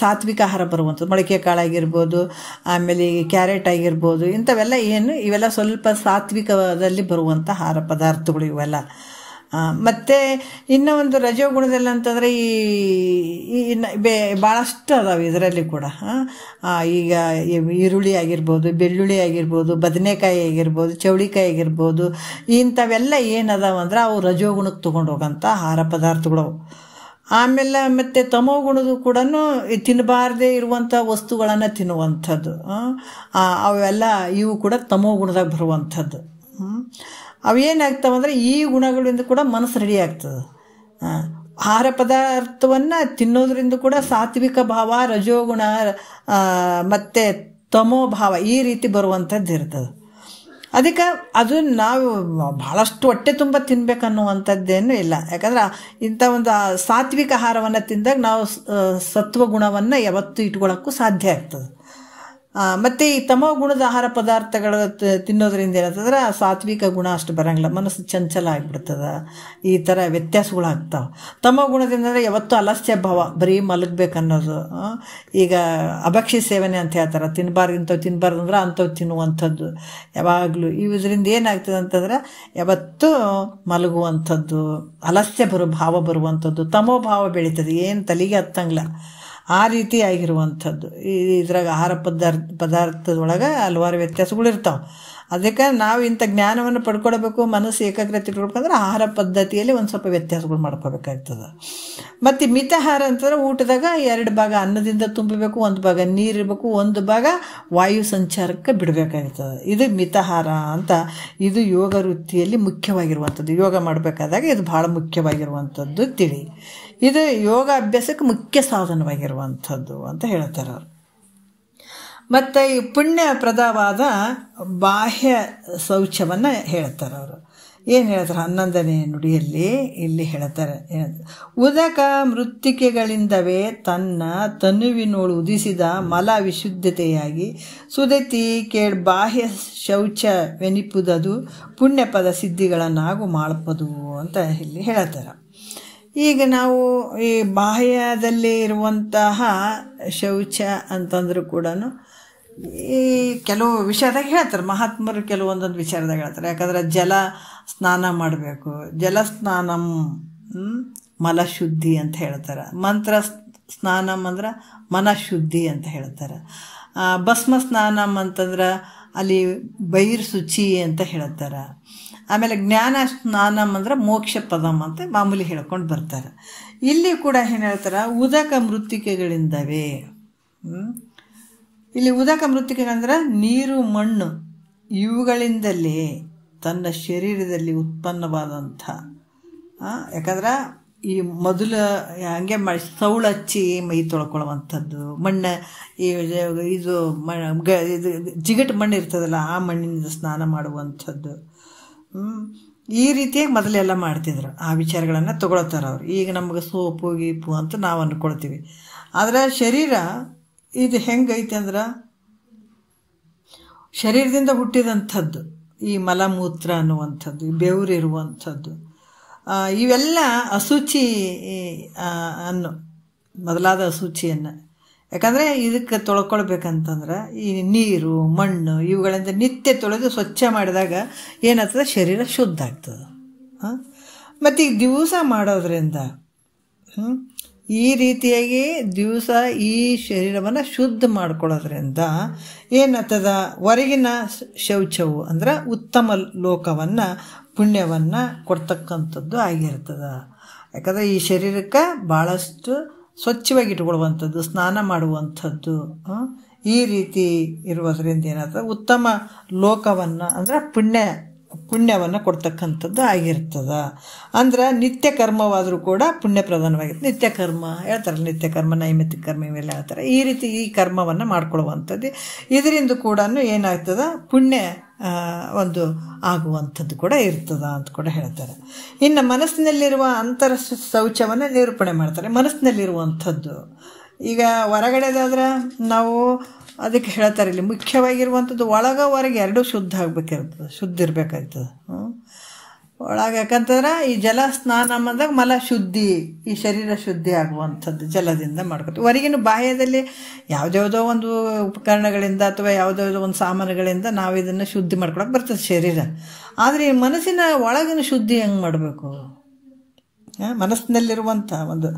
ಸಾತ್ವಿಕ ಆಹಾರ ಬರುವಂಥದ್ದು, ಮೊಳಕೆ ಕಾಳಾಗಿರ್ಬೋದು, ಆಮೇಲೆ ಕ್ಯಾರೆಟ್ ಆಗಿರ್ಬೋದು, ಇಂಥವೆಲ್ಲ ಇವೆಲ್ಲ ಸ್ವಲ್ಪ ಸಾತ್ವಿಕದಲ್ಲಿ ಬರುವಂಥ ಆಹಾರ ಪದಾರ್ಥಗಳು ಇವೆಲ್ಲ. ಮತ್ತು ಇನ್ನೂ ಒಂದು ರಜೋಗುಣದಲ್ಲಿ ಅಂತಂದರೆ ಭಾಳಷ್ಟು ಅದಾವೆ ಇದರಲ್ಲಿ ಕೂಡ. ಈಗ ಈರುಳ್ಳಿ ಆಗಿರ್ಬೋದು, ಬೆಳ್ಳುಳ್ಳಿ ಆಗಿರ್ಬೋದು, ಬದನೆಕಾಯಿ ಆಗಿರ್ಬೋದು, ಚೌಳಿಕಾಯಿ ಆಗಿರ್ಬೋದು, ಇಂಥವೆಲ್ಲ ಏನದಾವ ಅಂದ್ರೆ ಅವು ರಜೋಗುಣಕ್ಕೆ ತೊಗೊಂಡು ಹೋಗೋಂಥ ಆಹಾರ ಪದಾರ್ಥಗಳು. ಆಮೇಲೆ ಮತ್ತು ತಮೋ ಗುಣದ ಕೂಡ ತಿನ್ನಬಾರ್ದೇ ಇರುವಂಥ ವಸ್ತುಗಳನ್ನು ತಿನ್ನುವಂಥದ್ದು, ಅವೆಲ್ಲ ಇವು ಕೂಡ ತಮೋ ಗುಣದಾಗ ಬರುವಂಥದ್ದು. ಅವೇನಾಗ್ತಾವಂದ್ರೆ ಈ ಗುಣಗಳಿಂದ ಕೂಡ ಮನಸ್ಸು ರೆಡಿ ಆಗ್ತದೆ. ಆಹಾರ ಪದಾರ್ಥವನ್ನು ತಿನ್ನೋದ್ರಿಂದ ಕೂಡ ಸಾತ್ವಿಕ ಭಾವ, ರಜೋಗುಣ ಮತ್ತು ತಮೋ ಭಾವ ಈ ರೀತಿ ಬರುವಂಥದ್ದು ಇರ್ತದೆ. ಅದಕ್ಕೆ ಅದು ನಾವು ಭಾಳಷ್ಟು ಹೊಟ್ಟೆ ತುಂಬ ತಿನ್ಬೇಕನ್ನುವಂಥದ್ದೇನೂ ಇಲ್ಲ. ಯಾಕಂದ್ರೆ ಇಂಥ ಒಂದು ಸಾತ್ವಿಕ ಆಹಾರವನ್ನು ತಿಂದಾಗ ನಾವು ಸತ್ವಗುಣವನ್ನು ಯಾವತ್ತೂ ಇಟ್ಕೊಳ್ಳೋಕ್ಕೂ ಸಾಧ್ಯ ಆಗ್ತದೆ. ಮತ್ತು ಈ ತಮೋ ಗುಣದ ಆಹಾರ ಪದಾರ್ಥಗಳು ತಿನ್ನೋದ್ರಿಂದ ಏನಂತಂದ್ರೆ ಸಾತ್ವಿಕ ಗುಣ ಅಷ್ಟು ಬರೋಂಗಿಲ್ಲ, ಮನಸ್ಸು ಚಂಚಲ ಆಗಿಬಿಡ್ತದೆ, ಈ ಥರ ವ್ಯತ್ಯಾಸಗಳಾಗ್ತಾವೆ. ತಮೋ ಗುಣದಿಂದ ಯಾವತ್ತೂ ಅಲಸ್ಯ ಭಾವ, ಬರೀ ಮಲಗಬೇಕನ್ನೋದು, ಈಗ ಅಭಕ್ಷಿ ಸೇವನೆ ಅಂತ ಹೇಳ್ತಾರೆ, ತಿನ್ನಬಾರ್ದು ಅಂದ್ರೆ ಅಂಥವು ತಿನ್ನುವಂಥದ್ದು ಯಾವಾಗಲೂ. ಇದರಿಂದ ಏನಾಗ್ತದೆ ಅಂತಂದ್ರೆ ಯಾವತ್ತೂ ಮಲಗುವಂಥದ್ದು, ಅಲಸ್ಯ ಭಾವ ಬರುವಂಥದ್ದು, ತಮೋ ಭಾವ ಬೆಳೀತದೆ, ಏನು ತಲೆಗೆ ಹತ್ತಂಗಿಲ್ಲ, ಆ ರೀತಿ ಆಗಿರುವಂಥದ್ದು. ಇದ್ರಾಗ ಆಹಾರ ಪದಾರ್ಥದೊಳಗೆ ಹಲವಾರು ವ್ಯತ್ಯಾಸಗಳು ಇರ್ತಾವೆ. ಅದಕ್ಕೆ ನಾವು ಇಂಥ ಜ್ಞಾನವನ್ನು ಪಡ್ಕೊಳ್ಬೇಕು, ಮನಸ್ಸು ಏಕಾಗ್ರತೆ ಇಟ್ಕೊಳ್ಬೇಕಂದ್ರೆ ಆಹಾರ ಪದ್ಧತಿಯಲ್ಲಿ ಒಂದು ಸ್ವಲ್ಪ ವ್ಯತ್ಯಾಸಗಳು ಮಾಡ್ಕೋಬೇಕಾಗ್ತದೆ. ಮತ್ತು ಮಿತಾಹಾರ ಅಂತಂದ್ರೆ ಊಟದಾಗ 2 ಭಾಗ ಅನ್ನದಿಂದ ತುಂಬಬೇಕು, 1 ಭಾಗ ನೀರಿರಬೇಕು, 1 ಭಾಗ ವಾಯು ಸಂಚಾರಕ್ಕೆ ಬಿಡಬೇಕಾಗ್ತದೆ. ಇದು ಮಿತಾಹಾರ ಅಂತ. ಇದು ಯೋಗ ವೃತ್ತಿಯಲ್ಲಿ ಮುಖ್ಯವಾಗಿರುವಂಥದ್ದು. ಯೋಗ ಮಾಡಬೇಕಾದಾಗ ಇದು ಭಾಳ ಮುಖ್ಯವಾಗಿರುವಂಥದ್ದು ತಿಳಿ. ಇದು ಯೋಗ ಅಭ್ಯಾಸಕ್ಕೆ ಮುಖ್ಯ ಸಾಧನವಾಗಿರುವಂಥದ್ದು ಅಂತ ಹೇಳ್ತಾರೆ ಅವರು. ಮತ್ತು ಈ ಪುಣ್ಯಪ್ರದವಾದ ಬಾಹ್ಯ ಶೌಚವನ್ನು ಹೇಳ್ತಾರೆ ಅವರು. ಏನು ಹೇಳ್ತಾರೆ 11ನೇ ನುಡಿಯಲ್ಲಿ ಇಲ್ಲಿ ಹೇಳ್ತಾರೆ, ಉದಕ ಮೃತ್ತಿಕೆಗಳಿಂದವೇ ತನ್ನ ತನುವಿನೋಳು ಉದಿಸಿದ ಮಲ ವಿಶುದ್ಧತೆಯಾಗಿ ಸುದತಿ ಬಾಹ್ಯ ಶೌಚವೆನಿಪುದದು ಪುಣ್ಯಪದ ಸಿದ್ಧಿಗಳನ್ನಾಗು ಮಾಡಪದು ಅಂತ ಇಲ್ಲಿ ಹೇಳ್ತಾರೆ. ಈಗ ನಾವು ಈ ಬಾಹ್ಯದಲ್ಲಿ ಇರುವಂತಹ ಶೌಚ ಅಂತಂದ್ರೂ ಕೂಡ ಈ ಕೆಲವು ವಿಷಯದಾಗ ಹೇಳ್ತಾರೆ ಮಹಾತ್ಮರು, ಕೆಲವೊಂದೊಂದು ವಿಚಾರದಾಗ ಹೇಳ್ತಾರೆ. ಯಾಕಂದ್ರೆ ಜಲ ಸ್ನಾನ ಮಾಡಬೇಕು, ಜಲಸ್ನಾನಂ ಮಲಶುದ್ಧಿ ಅಂತ ಹೇಳ್ತಾರೆ. ಮಂತ್ರ ಸ್ನಾನಂ ಅಂದ್ರೆ ಮನಶುದ್ಧಿ ಅಂತ ಹೇಳ್ತಾರೆ. ಭಸ್ಮ ಸ್ನಾನಂ ಅಂತಂದ್ರೆ ಅಲ್ಲಿ ಬಹಿರ್ಶುಚಿ ಅಂತ ಹೇಳ್ತಾರೆ. ಆಮೇಲೆ ಜ್ಞಾನ ಸ್ನಾನಂ ಅಂದ್ರೆ ಮೋಕ್ಷ ಪದಂ ಅಂತ ಮಾಮೂಲಿ ಹೇಳ್ಕೊಂಡು ಬರ್ತಾರೆ. ಇಲ್ಲಿ ಕೂಡ ಏನು ಹೇಳ್ತಾರೆ, ಉದಕ ಮೃತ್ತಿಕೆಗಳಿಂದವೇ. ಇಲ್ಲಿ ಉದಕ ಮೃತ್ತಿಕೆಗಳಂದ್ರೆ ನೀರು, ಮಣ್ಣು ಇವುಗಳಿಂದಲೇ ತನ್ನ ಶರೀರದಲ್ಲಿ ಉತ್ಪನ್ನವಾದಂಥ, ಯಾಕಂದ್ರೆ ಈ ಮೊದಲು ಹಂಗೆ ಮಾಡಿ ಸೌಳು ಹಚ್ಚಿ ಮೈ ತೊಳ್ಕೊಳ್ಳುವಂಥದ್ದು, ಮಣ್ಣು ಇದು ಜಿಗಟ್ ಮಣ್ಣು ಇರ್ತದಲ್ಲ ಆ ಮಣ್ಣಿನಿಂದ ಸ್ನಾನ ಮಾಡುವಂಥದ್ದು, ಈ ರೀತಿಯಾಗಿ ಮೊದಲೆಲ್ಲ ಮಾಡ್ತಿದ್ರು. ಆ ವಿಚಾರಗಳನ್ನು ತಗೊಳ್ತಾರೆ ಅವರು. ಈಗ ನಮ್ಗೆ ಸೋಪು ಗೀಪು ಅಂತ ನಾವು ಅಂದ್ಕೊಳ್ತೀವಿ. ಆದರೆ ಶರೀರ ಇದು ಹೆಂಗೈತೆ ಅಂದ್ರೆ ಶರೀರದಿಂದ ಹುಟ್ಟಿದಂಥದ್ದು ಈ ಮಲಮೂತ್ರ ಅನ್ನುವಂಥದ್ದು, ಬೆವರಿರುವಂಥದ್ದು, ಇವೆಲ್ಲ ಅಶುಚಿ ಮೊದಲಾದ ಅಶುಚಿಯನ್ನು. ಯಾಕಂದರೆ ಇದಕ್ಕೆ ತೊಳ್ಕೊಳ್ಬೇಕಂತಂದ್ರೆ ಈ ನೀರು, ಮಣ್ಣು ಇವುಗಳಿಂದ ನಿತ್ಯ ತೊಳೆದು ಸ್ವಚ್ಛ ಮಾಡಿದಾಗ ಏನಾಗ್ತದೆ, ಶರೀರ ಶುದ್ಧ ಆಗ್ತದೆ. ಮತ್ತು ಈಗ ದಿವಸ ಮಾಡೋದ್ರಿಂದ ಈ ರೀತಿಯಾಗಿ ದಿವಸ ಈ ಶರೀರವನ್ನು ಶುದ್ಧ ಮಾಡ್ಕೊಳ್ಳೋದ್ರಿಂದ ಏನಾಗ್ತದ, ಹೊರಗಿನ ಶೌಚವು ಅಂದ್ರೆ ಉತ್ತಮ ಲೋಕವನ್ನು ಪುಣ್ಯವನ್ನು ಕೊಡ್ತಕ್ಕಂಥದ್ದು ಆಗಿರ್ತದೆ. ಯಾಕಂದರೆ ಈ ಶರೀರಕ್ಕೆ ಭಾಳಷ್ಟು ಸ್ವಚ್ಛವಾಗಿ ಇಟ್ಕೊಳ್ಳುವಂಥದ್ದು, ಸ್ನಾನ ಮಾಡುವಂಥದ್ದು, ಈ ರೀತಿ ಇರುವುದರಿಂದ ಏನಾಗ್ತದೆ, ಉತ್ತಮ ಲೋಕವನ್ನು ಅಂದರೆ ಪುಣ್ಯವನ್ನು ಕೊಡ್ತಕ್ಕಂಥದ್ದು ಆಗಿರ್ತದೆ. ಅಂದ್ರೆ ನಿತ್ಯ ಕರ್ಮವಾದರೂ ಕೂಡ ಪುಣ್ಯ ಪ್ರಧಾನವಾಗಿರುತ್ತೆ. ನಿತ್ಯ ಕರ್ಮ ಹೇಳ್ತಾರಲ್ಲ, ನಿತ್ಯ ಕರ್ಮ, ನೈಮಿತ್ತಿಕ ಕರ್ಮ ಇವೆಲ್ಲ ಹೇಳ್ತಾರೆ. ಈ ರೀತಿ ಈ ಕರ್ಮವನ್ನು ಮಾಡ್ಕೊಳ್ಳುವಂಥದ್ದು, ಇದರಿಂದ ಕೂಡ ಏನಾಗ್ತದೆ, ಪುಣ್ಯ ಒಂದು ಆಗುವಂಥದ್ದು ಕೂಡ ಇರ್ತದ ಅಂತ ಕೂಡ ಹೇಳ್ತಾರೆ. ಇನ್ನು ಮನಸ್ಸಿನಲ್ಲಿರುವ ಅಂತರ ಶೌಚವನ್ನು ನಿರೂಪಣೆ ಮಾಡ್ತಾರೆ. ಮನಸ್ಸಿನಲ್ಲಿರುವಂಥದ್ದು ಈಗ ಹೊರಗಡೆದಾದ್ರೆ ನಾವು ಅದಕ್ಕೆ ಹೇಳ್ತಾರೆ, ಇಲ್ಲಿ ಮುಖ್ಯವಾಗಿರುವಂಥದ್ದು ಒಳಗೆ ಹೊರಗೆ ಎರಡೂ ಶುದ್ಧ ಆಗಬೇಕಿರ್ತದೆ, ಶುದ್ಧ ಇರಬೇಕಾಗ್ತದೆ. ಒಳಗೆ ಯಾಕಂತಂದ್ರೆ ಈ ಜಲ ಸ್ನಾನ ಅಂದಾಗ ಮಲ ಶುದ್ಧಿ, ಈ ಶರೀರ ಶುದ್ಧಿ ಆಗುವಂಥದ್ದು ಜಲದಿಂದ ಮಾಡ್ಕೊತೀವಿ. ಹೊರಗಿನ ಬಾಹ್ಯದಲ್ಲಿ ಯಾವುದ್ಯಾವುದೋ ಒಂದು ಉಪಕರಣಗಳಿಂದ ಅಥವಾ ಯಾವುದ್ಯಾವುದೋ ಒಂದು ಸಾಮಾನುಗಳಿಂದ ನಾವು ಇದನ್ನು ಶುದ್ಧಿ ಮಾಡ್ಕೊಳಕ್ಕೆ ಬರ್ತದೆ ಶರೀರ. ಆದರೆ ಈ ಮನಸ್ಸಿನ ಒಳಗಿನ ಶುದ್ಧಿ ಹೆಂಗೆ ಮಾಡಬೇಕು, ಮನಸ್ಸಿನಲ್ಲಿರುವಂಥ ಒಂದು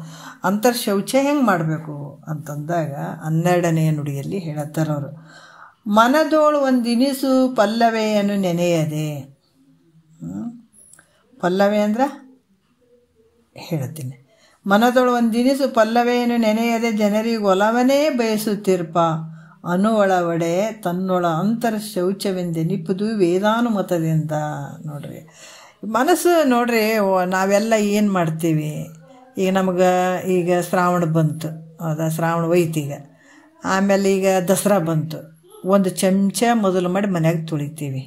ಅಂತರ್ಶೌಚ ಹೆಂಗೆ ಮಾಡಬೇಕು ಅಂತಂದಾಗ 12ನೆಯ ನುಡಿಯಲ್ಲಿ ಹೇಳುತ್ತಾರೆ ಅವರು, ಮನದೋಳು ಒಂದಿನಿಸು ಪಲ್ಲವೆಯನ್ನು ನೆನೆಯದೆ. ಪಲ್ಲವೆ ಅಂದ್ರೆ ಹೇಳ್ತೀನಿ, ಮನದೊಳು ಒಂದಿನಿಸು ಪಲ್ಲವೆಯನ್ನು ನೆನೆಯದೆ ಜನರಿಗೆ ಒಲವನೇ ಬಯಸುತ್ತಿರ್ಪ ಅನುವಳವಡೆ ತನ್ನೊಳ ಅಂತರ ಶೌಚವೆಂದೆನಿಪುದು ವೇದಾನುಮತದಿಂದ. ನೋಡ್ರಿ, ಮನಸ್ಸು ನೋಡ್ರಿ, ನಾವೆಲ್ಲ ಏನು ಮಾಡ್ತೀವಿ, ಈಗ ನಮಗೆ ಈಗ ಶ್ರಾವಣ ಬಂತು, ಹೌದಾ, ಶ್ರಾವಣ ಹೋಯ್ತೀಗ. ಆಮೇಲೆ ಈಗ ದಸರಾ ಬಂತು, ಒಂದು ಚಮಚ ಮೊದಲು ಮಾಡಿ ಮನ್ಯಾಗ ತೊಳಿತೀವಿ.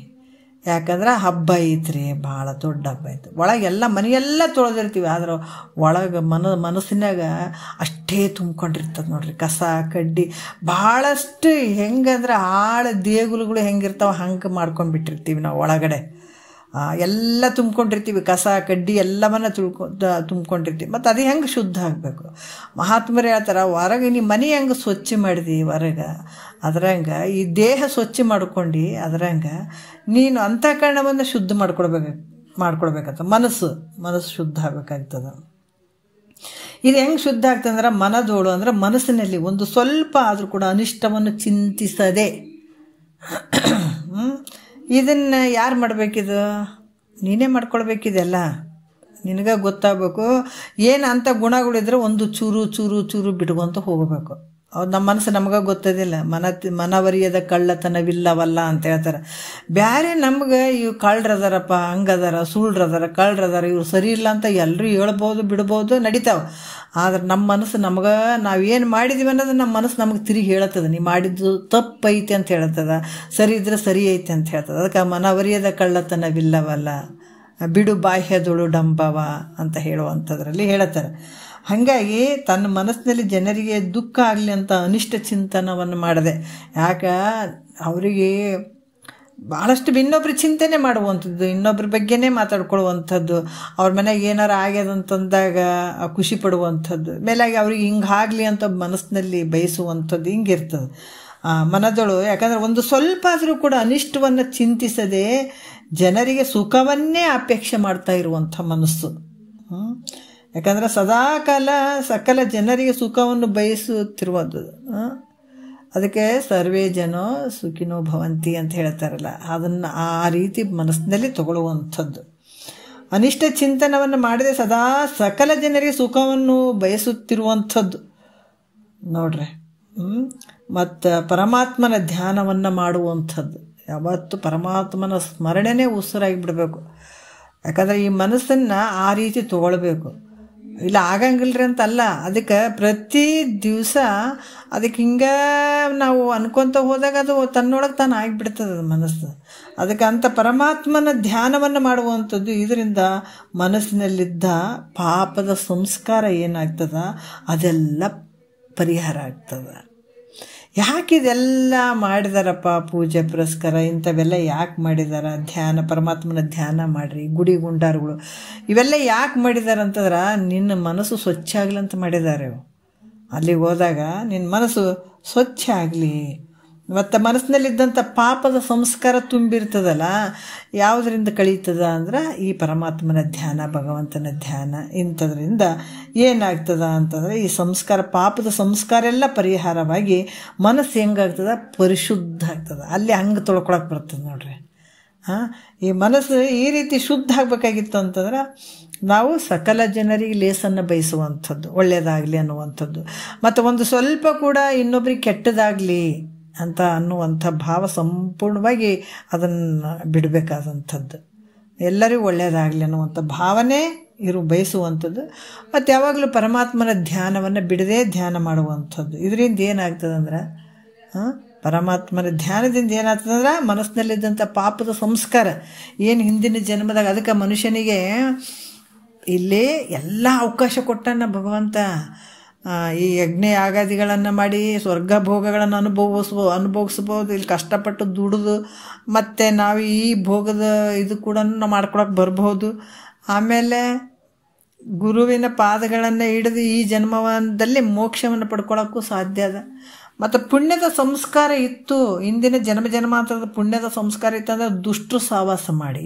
ಯಾಕಂದ್ರೆ ಹಬ್ಬ ಐತ್ರಿ, ಭಾಳ ದೊಡ್ಡ ಹಬ್ಬ ಐತೆ. ಒಳಗೆಲ್ಲ ಮನೆಯೆಲ್ಲ ತೊಳೆದಿರ್ತೀವಿ, ಆದ್ರೆ ಒಳಗೆ ಮನಸ್ಸಿನಾಗ ಅಷ್ಟೇ ತುಂಬ್ಕೊಂಡಿರ್ತದೆ ನೋಡ್ರಿ, ಕಸ ಕಡ್ಡಿ ಭಾಳಷ್ಟು. ಹೆಂಗಂದ್ರೆ ಆಳ ದೇಗುಲಗಳು ಹೆಂಗಿರ್ತಾವೆ ಹಂಗೆ ಮಾಡ್ಕೊಂಡ್ಬಿಟ್ಟಿರ್ತೀವಿ ನಾವು. ಒಳಗಡೆ ಎಲ್ಲ ತುಂಬ್ಕೊಂಡಿರ್ತೀವಿ, ಕಸ ಕಡ್ಡಿ ಎಲ್ಲವನ್ನ ತುಂಬ್ಕೊಂಡಿರ್ತೀವಿ. ಮತ್ತು ಅದು ಹೆಂಗೆ ಶುದ್ಧ ಆಗಬೇಕು, ಮಹಾತ್ಮರು ಹೇಳ್ತಾರೆ, ಹೊರಗೆ ನೀ ಮನೆ ಹೆಂಗೆ ಸ್ವಚ್ಛ ಮಾಡಿದಿ ಹೊರಗೆ, ಅದ್ರಂಗೆ ಈ ದೇಹ ಸ್ವಚ್ಛ ಮಾಡ್ಕೊಂಡು ಅದ್ರಂಗೆ ನೀನು ಅಂತಃಕರಣವನ್ನು ಶುದ್ಧ ಮಾಡ್ಕೊಳ್ಬೇಕಂತ ಮನಸ್ಸು ಶುದ್ಧ ಆಗಬೇಕಾಗ್ತದೆ. ಇದು ಹೆಂಗೆ ಶುದ್ಧ ಆಗ್ತದಂದ್ರೆ, ಮನದೋಳು ಅಂದರೆ ಮನಸ್ಸಿನಲ್ಲಿ ಒಂದು ಸ್ವಲ್ಪ ಆದರೂ ಕೂಡ ಅನಿಷ್ಟವನ್ನು ಚಿಂತಿಸದೆ. ಇದನ್ನು ಯಾರು ಮಾಡಬೇಕಿದು, ನೀನೇ ಮಾಡ್ಕೊಳ್ಬೇಕಿದೆಲ್ಲ. ನಿನಗೆ ಗೊತ್ತಾಗಬೇಕು ಏನು ಅಂಥ ಗುಣಗಳಿದ್ರೆ ಒಂದು ಚೂರು ಚೂರು ಚೂರು ಬಿಡುವಂತ ಹೋಗಬೇಕು. ಅವ್ರು ನಮ್ಮ ಮನಸ್ಸು ನಮಗೆ ಗೊತ್ತದಿಲ್ಲ. ಮನವರಿಯದ ಕಳ್ಳತನವಿಲ್ಲವಲ್ಲ ಅಂತ ಹೇಳ್ತಾರೆ. ಬೇರೆ ನಮ್ಗೆ ಇವು ಕಳ್ಳರದಾರಪ್ಪ, ಹಂಗದಾರ, ಸುಳ್ರದಾರ, ಕಳ್ಳರದಾರ, ಇವ್ರು ಸರಿ ಇಲ್ಲ ಅಂತ ಎಲ್ಲರೂ ಹೇಳ್ಬೋದು, ಬಿಡ್ಬೋದು, ನಡೀತಾವೆ. ಆದ್ರೆ ನಮ್ಮ ಮನಸ್ಸು ನಮ್ಗೆ ನಾವೇನು ಮಾಡಿದ್ದೀವಿ ಅನ್ನೋದು ನಮ್ಮ ಮನಸ್ಸು ನಮಗೆ ತಿರುಗಿ ಹೇಳ್ತದೆ. ನೀವು ಮಾಡಿದ್ದು ತಪ್ಪೈತೆ ಅಂತ ಹೇಳ್ತದೆ, ಸರಿ ಇದ್ರೆ ಸರಿ ಐತೆ ಅಂತ ಹೇಳ್ತದೆ. ಅದಕ್ಕೆ ಮನವರಿಯದ ಕಳ್ಳತನವಿಲ್ಲವಲ್ಲ, ಬಿಡು ಬಾಹ್ಯದೊಳು ಡಂಬವ ಅಂತ ಹೇಳುವಂಥದ್ರಲ್ಲಿ ಹೇಳ್ತಾರೆ. ಹಾಗಾಗಿ ತನ್ನ ಮನಸ್ಸಿನಲ್ಲಿ ಜನರಿಗೆ ದುಃಖ ಆಗಲಿ ಅಂತ ಅನಿಷ್ಟ ಚಿಂತನವನ್ನು ಮಾಡದೆ, ಯಾಕೆ ಅವರಿಗೆ ಭಾಳಷ್ಟು ಇನ್ನೊಬ್ರ ಚಿಂತನೆ ಮಾಡುವಂಥದ್ದು, ಇನ್ನೊಬ್ರ ಬಗ್ಗೆನೇ ಮಾತಾಡ್ಕೊಳ್ಳುವಂಥದ್ದು, ಅವ್ರ ಮನೆಗೆ ಏನಾರು ಆಗ್ಯದಂತಂದಾಗ ಖುಷಿ ಪಡುವಂಥದ್ದು, ಮೇಲಾಗಿ ಅವ್ರಿಗೆ ಹಿಂಗೆ ಆಗಲಿ ಅಂತ ಮನಸ್ಸಿನಲ್ಲಿ ಬಯಸುವಂಥದ್ದು ಹಿಂಗಿರ್ತದೆ ಮನದೊಳು. ಯಾಕಂದರೆ ಒಂದು ಸ್ವಲ್ಪ ಆದರೂ ಕೂಡ ಅನಿಷ್ಟವನ್ನು ಚಿಂತಿಸದೆ ಜನರಿಗೆ ಸುಖವನ್ನೇ ಅಪೇಕ್ಷೆ ಮಾಡ್ತಾ ಇರುವಂಥ ಮನಸ್ಸು. ಯಾಕಂದರೆ ಸದಾಕಾಲ ಸಕಲ ಜನರಿಗೆ ಸುಖವನ್ನು ಬಯಸುತ್ತಿರುವುದು. ಅದಕ್ಕೆ ಸರ್ವೇ ಜನೋ ಸುಖಿನೋ ಭವಂತಿ ಅಂತ ಹೇಳ್ತಾರಲ್ಲ, ಅದನ್ನು ಆ ರೀತಿ ಮನಸ್ಸಿನಲ್ಲಿ ತಗೊಳ್ಳುವಂಥದ್ದು. ಅನಿಷ್ಟ ಚಿಂತನವನ್ನು ಮಾಡದೆ ಸದಾ ಸಕಲ ಜನರಿಗೆ ಸುಖವನ್ನು ಬಯಸುತ್ತಿರುವಂಥದ್ದು ನೋಡ್ರಿ. ಮತ್ತು ಪರಮಾತ್ಮನ ಧ್ಯಾನವನ್ನು ಮಾಡುವಂಥದ್ದು. ಯಾವತ್ತು ಪರಮಾತ್ಮನ ಸ್ಮರಣೆನೇ ಉಸಿರಾಗಿ ಬಿಡಬೇಕು. ಯಾಕಂದರೆ ಈ ಮನಸ್ಸನ್ನು ಆ ರೀತಿ ತೊಗೊಳ್ಬೇಕು. ಇಲ್ಲ ಆಗಂಗಿಲ್ಲರಿ ಅಂತಲ್ಲ, ಅದಕ್ಕೆ ಪ್ರತಿ ದಿವಸ ಅದಕ್ಕೆ ಹಿಂಗೆ ನಾವು ಅನ್ಕೊತ ಹೋದಾಗ ಅದು ತನ್ನೊಳಗೆ ತಾನು ಆಗಿಬಿಡ್ತದೆ ಅದು ಮನಸ್ಸು. ಅದಕ್ಕೆ ಅಂಥ ಪರಮಾತ್ಮನ ಧ್ಯಾನವನ್ನು ಮಾಡುವಂಥದ್ದು. ಇದರಿಂದ ಮನಸ್ಸಿನಲ್ಲಿದ್ದ ಪಾಪದ ಸಂಸ್ಕಾರ ಏನಾಗ್ತದ ಅದೆಲ್ಲ ಪರಿಹಾರ ಆಗ್ತದೆ. ಯಾಕೆ ಇದೆಲ್ಲ ಮಾಡಿದಾರಪ್ಪ, ಪೂಜೆ ಪುರಸ್ಕಾರ ಇಂಥವೆಲ್ಲ ಯಾಕೆ ಮಾಡಿದಾರ? ಧ್ಯಾನ, ಪರಮಾತ್ಮನ ಧ್ಯಾನ ಮಾಡಿರಿ, ಗುಡಿ ಗುಂಡಾರುಗಳು ಇವೆಲ್ಲ ಯಾಕೆ ಮಾಡಿದಾರೆ ಅಂತಂದ್ರೆ ನಿನ್ನ ಮನಸ್ಸು ಸ್ವಚ್ಛ ಆಗಲಿ ಅಂತ ಮಾಡಿದ್ದಾರೆ. ಅಲ್ಲಿಗೆ ಹೋದಾಗ ನಿನ್ನ ಮನಸ್ಸು ಸ್ವಚ್ಛ ಆಗಲಿ. ಮತ್ತು ಮನಸ್ಸಿನಲ್ಲಿದ್ದಂಥ ಪಾಪದ ಸಂಸ್ಕಾರ ತುಂಬಿರ್ತದಲ್ಲ, ಯಾವುದರಿಂದ ಕಳೀತದ ಅಂದ್ರೆ ಈ ಪರಮಾತ್ಮನ ಧ್ಯಾನ, ಭಗವಂತನ ಧ್ಯಾನ. ಇಂಥದ್ರಿಂದ ಏನಾಗ್ತದ ಅಂತಂದರೆ ಈ ಸಂಸ್ಕಾರ, ಪಾಪದ ಸಂಸ್ಕಾರ ಎಲ್ಲ ಪರಿಹಾರವಾಗಿ ಮನಸ್ಸು ಹೆಂಗಾಗ್ತದೆ, ಪರಿಶುದ್ಧ ಆಗ್ತದೆ. ಅಲ್ಲಿ ಹಂಗೆ ತೊಳ್ಕೊಳಕ್ಕೆ ಬರ್ತದೆ ನೋಡ್ರಿ. ಈ ಮನಸ್ಸು ಈ ರೀತಿ ಶುದ್ಧ ಆಗಬೇಕಾಗಿತ್ತು ಅಂತಂದ್ರೆ ನಾವು ಸಕಲ ಜನರಿಗೆ ಲೇಸನ್ನು ಬಯಸುವಂಥದ್ದು, ಒಳ್ಳೆಯದಾಗಲಿ ಅನ್ನುವಂಥದ್ದು. ಮತ್ತು ಒಂದು ಸ್ವಲ್ಪ ಕೂಡ ಇನ್ನೊಬ್ರಿಗೆ ಕೆಟ್ಟದಾಗಲಿ ಅಂತ ಅನ್ನುವಂಥ ಭಾವ ಸಂಪೂರ್ಣವಾಗಿ ಅದನ್ನು ಬಿಡಬೇಕಾದಂಥದ್ದು. ಎಲ್ಲರಿಗೂ ಒಳ್ಳೆಯದಾಗಲಿ ಅನ್ನುವಂಥ ಭಾವನೆ ಬಯಸುವಂಥದ್ದು. ಮತ್ತು ಯಾವಾಗಲೂ ಪರಮಾತ್ಮನ ಧ್ಯಾನವನ್ನು ಬಿಡದೇ ಧ್ಯಾನ ಮಾಡುವಂಥದ್ದು. ಇದರಿಂದ ಏನಾಗ್ತದಂದ್ರೆ ಪರಮಾತ್ಮನ ಧ್ಯಾನದಿಂದ ಏನಾಗ್ತದಂದ್ರೆ ಮನಸ್ಸಿನಲ್ಲಿದ್ದಂಥ ಪಾಪದ ಸಂಸ್ಕಾರ ಏನು ಹಿಂದಿನ ಜನ್ಮದಾಗ, ಅದಕ್ಕೆ ಮನುಷ್ಯನಿಗೆ ಇಲ್ಲಿ ಎಲ್ಲ ಅವಕಾಶ ಕೊಟ್ಟನ ಭಗವಂತ. ಈ ಯಜ್ಞ ಯಾಗಾದಿಗಳನ್ನು ಮಾಡಿ ಸ್ವರ್ಗ ಭೋಗಗಳನ್ನು ಅನುಭವಿಸ್ಬೋದು, ಇಲ್ಲಿ ಕಷ್ಟಪಟ್ಟು ದುಡಿದು ಮತ್ತು ನಾವು ಈ ಭೋಗದ ಇದು ಕೂಡ ನಾವು ಮಾಡ್ಕೊಳಕ್ಕೆ ಬರ್ಬೋದು. ಆಮೇಲೆ ಗುರುವಿನ ಪಾದಗಳನ್ನು ಹಿಡಿದು ಈ ಜನ್ಮದಲ್ಲಿ ಮೋಕ್ಷವನ್ನು ಪಡ್ಕೊಳ್ಳೋಕ್ಕೂ ಸಾಧ್ಯ ಅದ. ಮತ್ತು ಪುಣ್ಯದ ಸಂಸ್ಕಾರ ಇತ್ತು, ಹಿಂದಿನ ಜನ್ಮಾಂತರದ ಪುಣ್ಯದ ಸಂಸ್ಕಾರ ಇತ್ತು ಅಂದರೆ ದುಷ್ಟರು ಸಹವಾಸ ಮಾಡಿ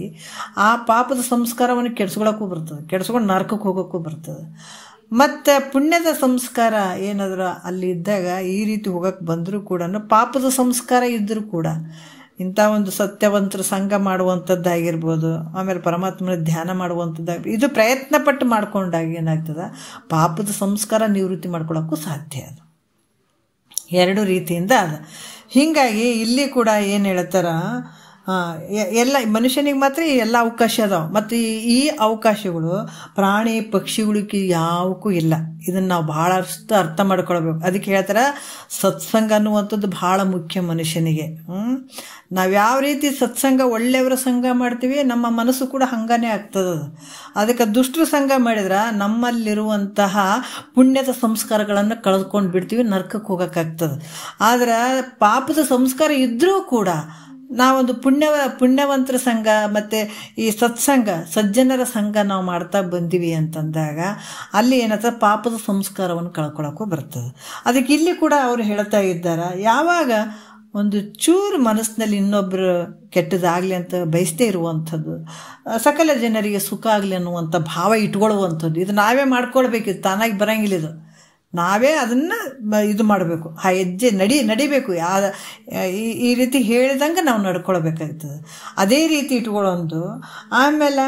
ಆ ಪಾಪದ ಸಂಸ್ಕಾರವನ್ನು ಕೆಡಿಸ್ಕೊಳ್ಳೋಕ್ಕೂ ಬರ್ತದೆ, ಕೆಡಿಸ್ಕೊಂಡು ನರಕಕ್ಕೆ ಹೋಗೋಕ್ಕೂ ಬರ್ತದೆ. ಮತ್ತು ಪುಣ್ಯದ ಸಂಸ್ಕಾರ ಏನಾದರೂ ಅಲ್ಲಿ ಇದ್ದಾಗ ಈ ರೀತಿ ಹೋಗೋಕ್ಕೆ ಬಂದರೂ ಕೂಡ, ಪಾಪದ ಸಂಸ್ಕಾರ ಇದ್ದರೂ ಕೂಡ ಇಂಥ ಒಂದು ಸತ್ಯವಂತರ ಸಂಘ ಮಾಡುವಂಥದ್ದಾಗಿರ್ಬೋದು, ಆಮೇಲೆ ಪರಮಾತ್ಮನ ಧ್ಯಾನ ಮಾಡುವಂಥದ್ದಾಗಿ ಇದು ಪ್ರಯತ್ನ ಪಟ್ಟು ಮಾಡ್ಕೊಂಡಾಗ ಏನಾಗ್ತದೆ, ಪಾಪದ ಸಂಸ್ಕಾರ ನಿವೃತ್ತಿ ಮಾಡ್ಕೊಳ್ಳೋಕ್ಕೂ ಸಾಧ್ಯ ಅದು. ಎರಡು ರೀತಿಯಿಂದ ಅದ. ಹೀಗಾಗಿ ಇಲ್ಲಿ ಕೂಡ ಏನು ಹೇಳ್ತಾರ, ಎಲ್ಲ ಮನುಷ್ಯನಿಗೆ ಮಾತ್ರ ಎಲ್ಲ ಅವಕಾಶ ಅದಾವೆ. ಮತ್ತು ಈ ಅವಕಾಶಗಳು ಪ್ರಾಣಿ ಪಕ್ಷಿಗಳಿಗೆ ಯಾವಕ್ಕೂ ಇಲ್ಲ. ಇದನ್ನು ನಾವು ಭಾಳಷ್ಟು ಅರ್ಥ ಮಾಡ್ಕೊಳ್ಬೇಕು. ಅದಕ್ಕೆ ಹೇಳ್ತಾರೆ ಸತ್ಸಂಗ ಅನ್ನುವಂಥದ್ದು ಭಾಳ ಮುಖ್ಯ ಮನುಷ್ಯನಿಗೆ. ನಾವು ಯಾವ ರೀತಿ ಸತ್ಸಂಗ ಒಳ್ಳೆಯವರ ಸಂಘ ಮಾಡ್ತೀವಿ, ನಮ್ಮ ಮನಸ್ಸು ಕೂಡ ಹಂಗಾನೇ ಆಗ್ತದೆ. ಅದಕ್ಕೆ ದುಷ್ಟರ ಸಂಘ ಮಾಡಿದ್ರೆ ನಮ್ಮಲ್ಲಿರುವಂತಹ ಪುಣ್ಯದ ಸಂಸ್ಕಾರಗಳನ್ನು ಕಳೆದುಕೊಂಡು ಬಿಡ್ತೀವಿ, ನರ್ಕಕ್ಕೆ ಹೋಗೋಕ್ಕಾಗ್ತದೆ. ಆದರೆ ಪಾಪದ ಸಂಸ್ಕಾರ ಇದ್ದರೂ ಕೂಡ ನಾವೊಂದು ಪುಣ್ಯವಂತರ ಸಂಘ ಮತ್ತು ಈ ಸತ್ಸಂಗ ಸಜ್ಜನರ ಸಂಘ ನಾವು ಮಾಡ್ತಾ ಬಂದೀವಿ ಅಂತಂದಾಗ ಅಲ್ಲಿ ಏನಾಗ್ತದೆ, ಪಾಪದ ಸಂಸ್ಕಾರವನ್ನು ಕಳ್ಕೊಳ್ಳೋಕ್ಕೂ ಬರ್ತದೆ. ಅದಕ್ಕೆ ಇಲ್ಲಿ ಕೂಡ ಅವರು ಹೇಳ್ತಾ ಇದ್ದಾರೆ, ಯಾವಾಗ ಒಂದು ಚೂರು ಮನಸ್ಸಿನಲ್ಲಿ ಇನ್ನೊಬ್ಬರು ಕೆಟ್ಟದಾಗಲಿ ಅಂತ ಬಯಸದೇ ಇರುವಂಥದ್ದು, ಸಕಲ ಜನರಿಗೆ ಸುಖ ಆಗಲಿ ಅನ್ನುವಂಥ ಭಾವ ಇಟ್ಕೊಳ್ಳುವಂಥದ್ದು, ಇದು ನಾವೇ ಮಾಡ್ಕೊಳ್ಬೇಕಿತ್ತು, ತಾನಾಗಿ ಬರೋಂಗಿಲ್ಲ. ಇದು ನಾವೇ ಅದನ್ನು ಇದು ಮಾಡಬೇಕು, ಆ ಹೆಜ್ಜೆ ನಡಿಬೇಕು. ಈ ರೀತಿ ಹೇಳಿದಂಗೆ ನಾವು ನಡ್ಕೊಳ್ಬೇಕಾಗ್ತದೆ. ಅದೇ ರೀತಿ ಇಟ್ಕೊಳ್ಳೋದು. ಆಮೇಲೆ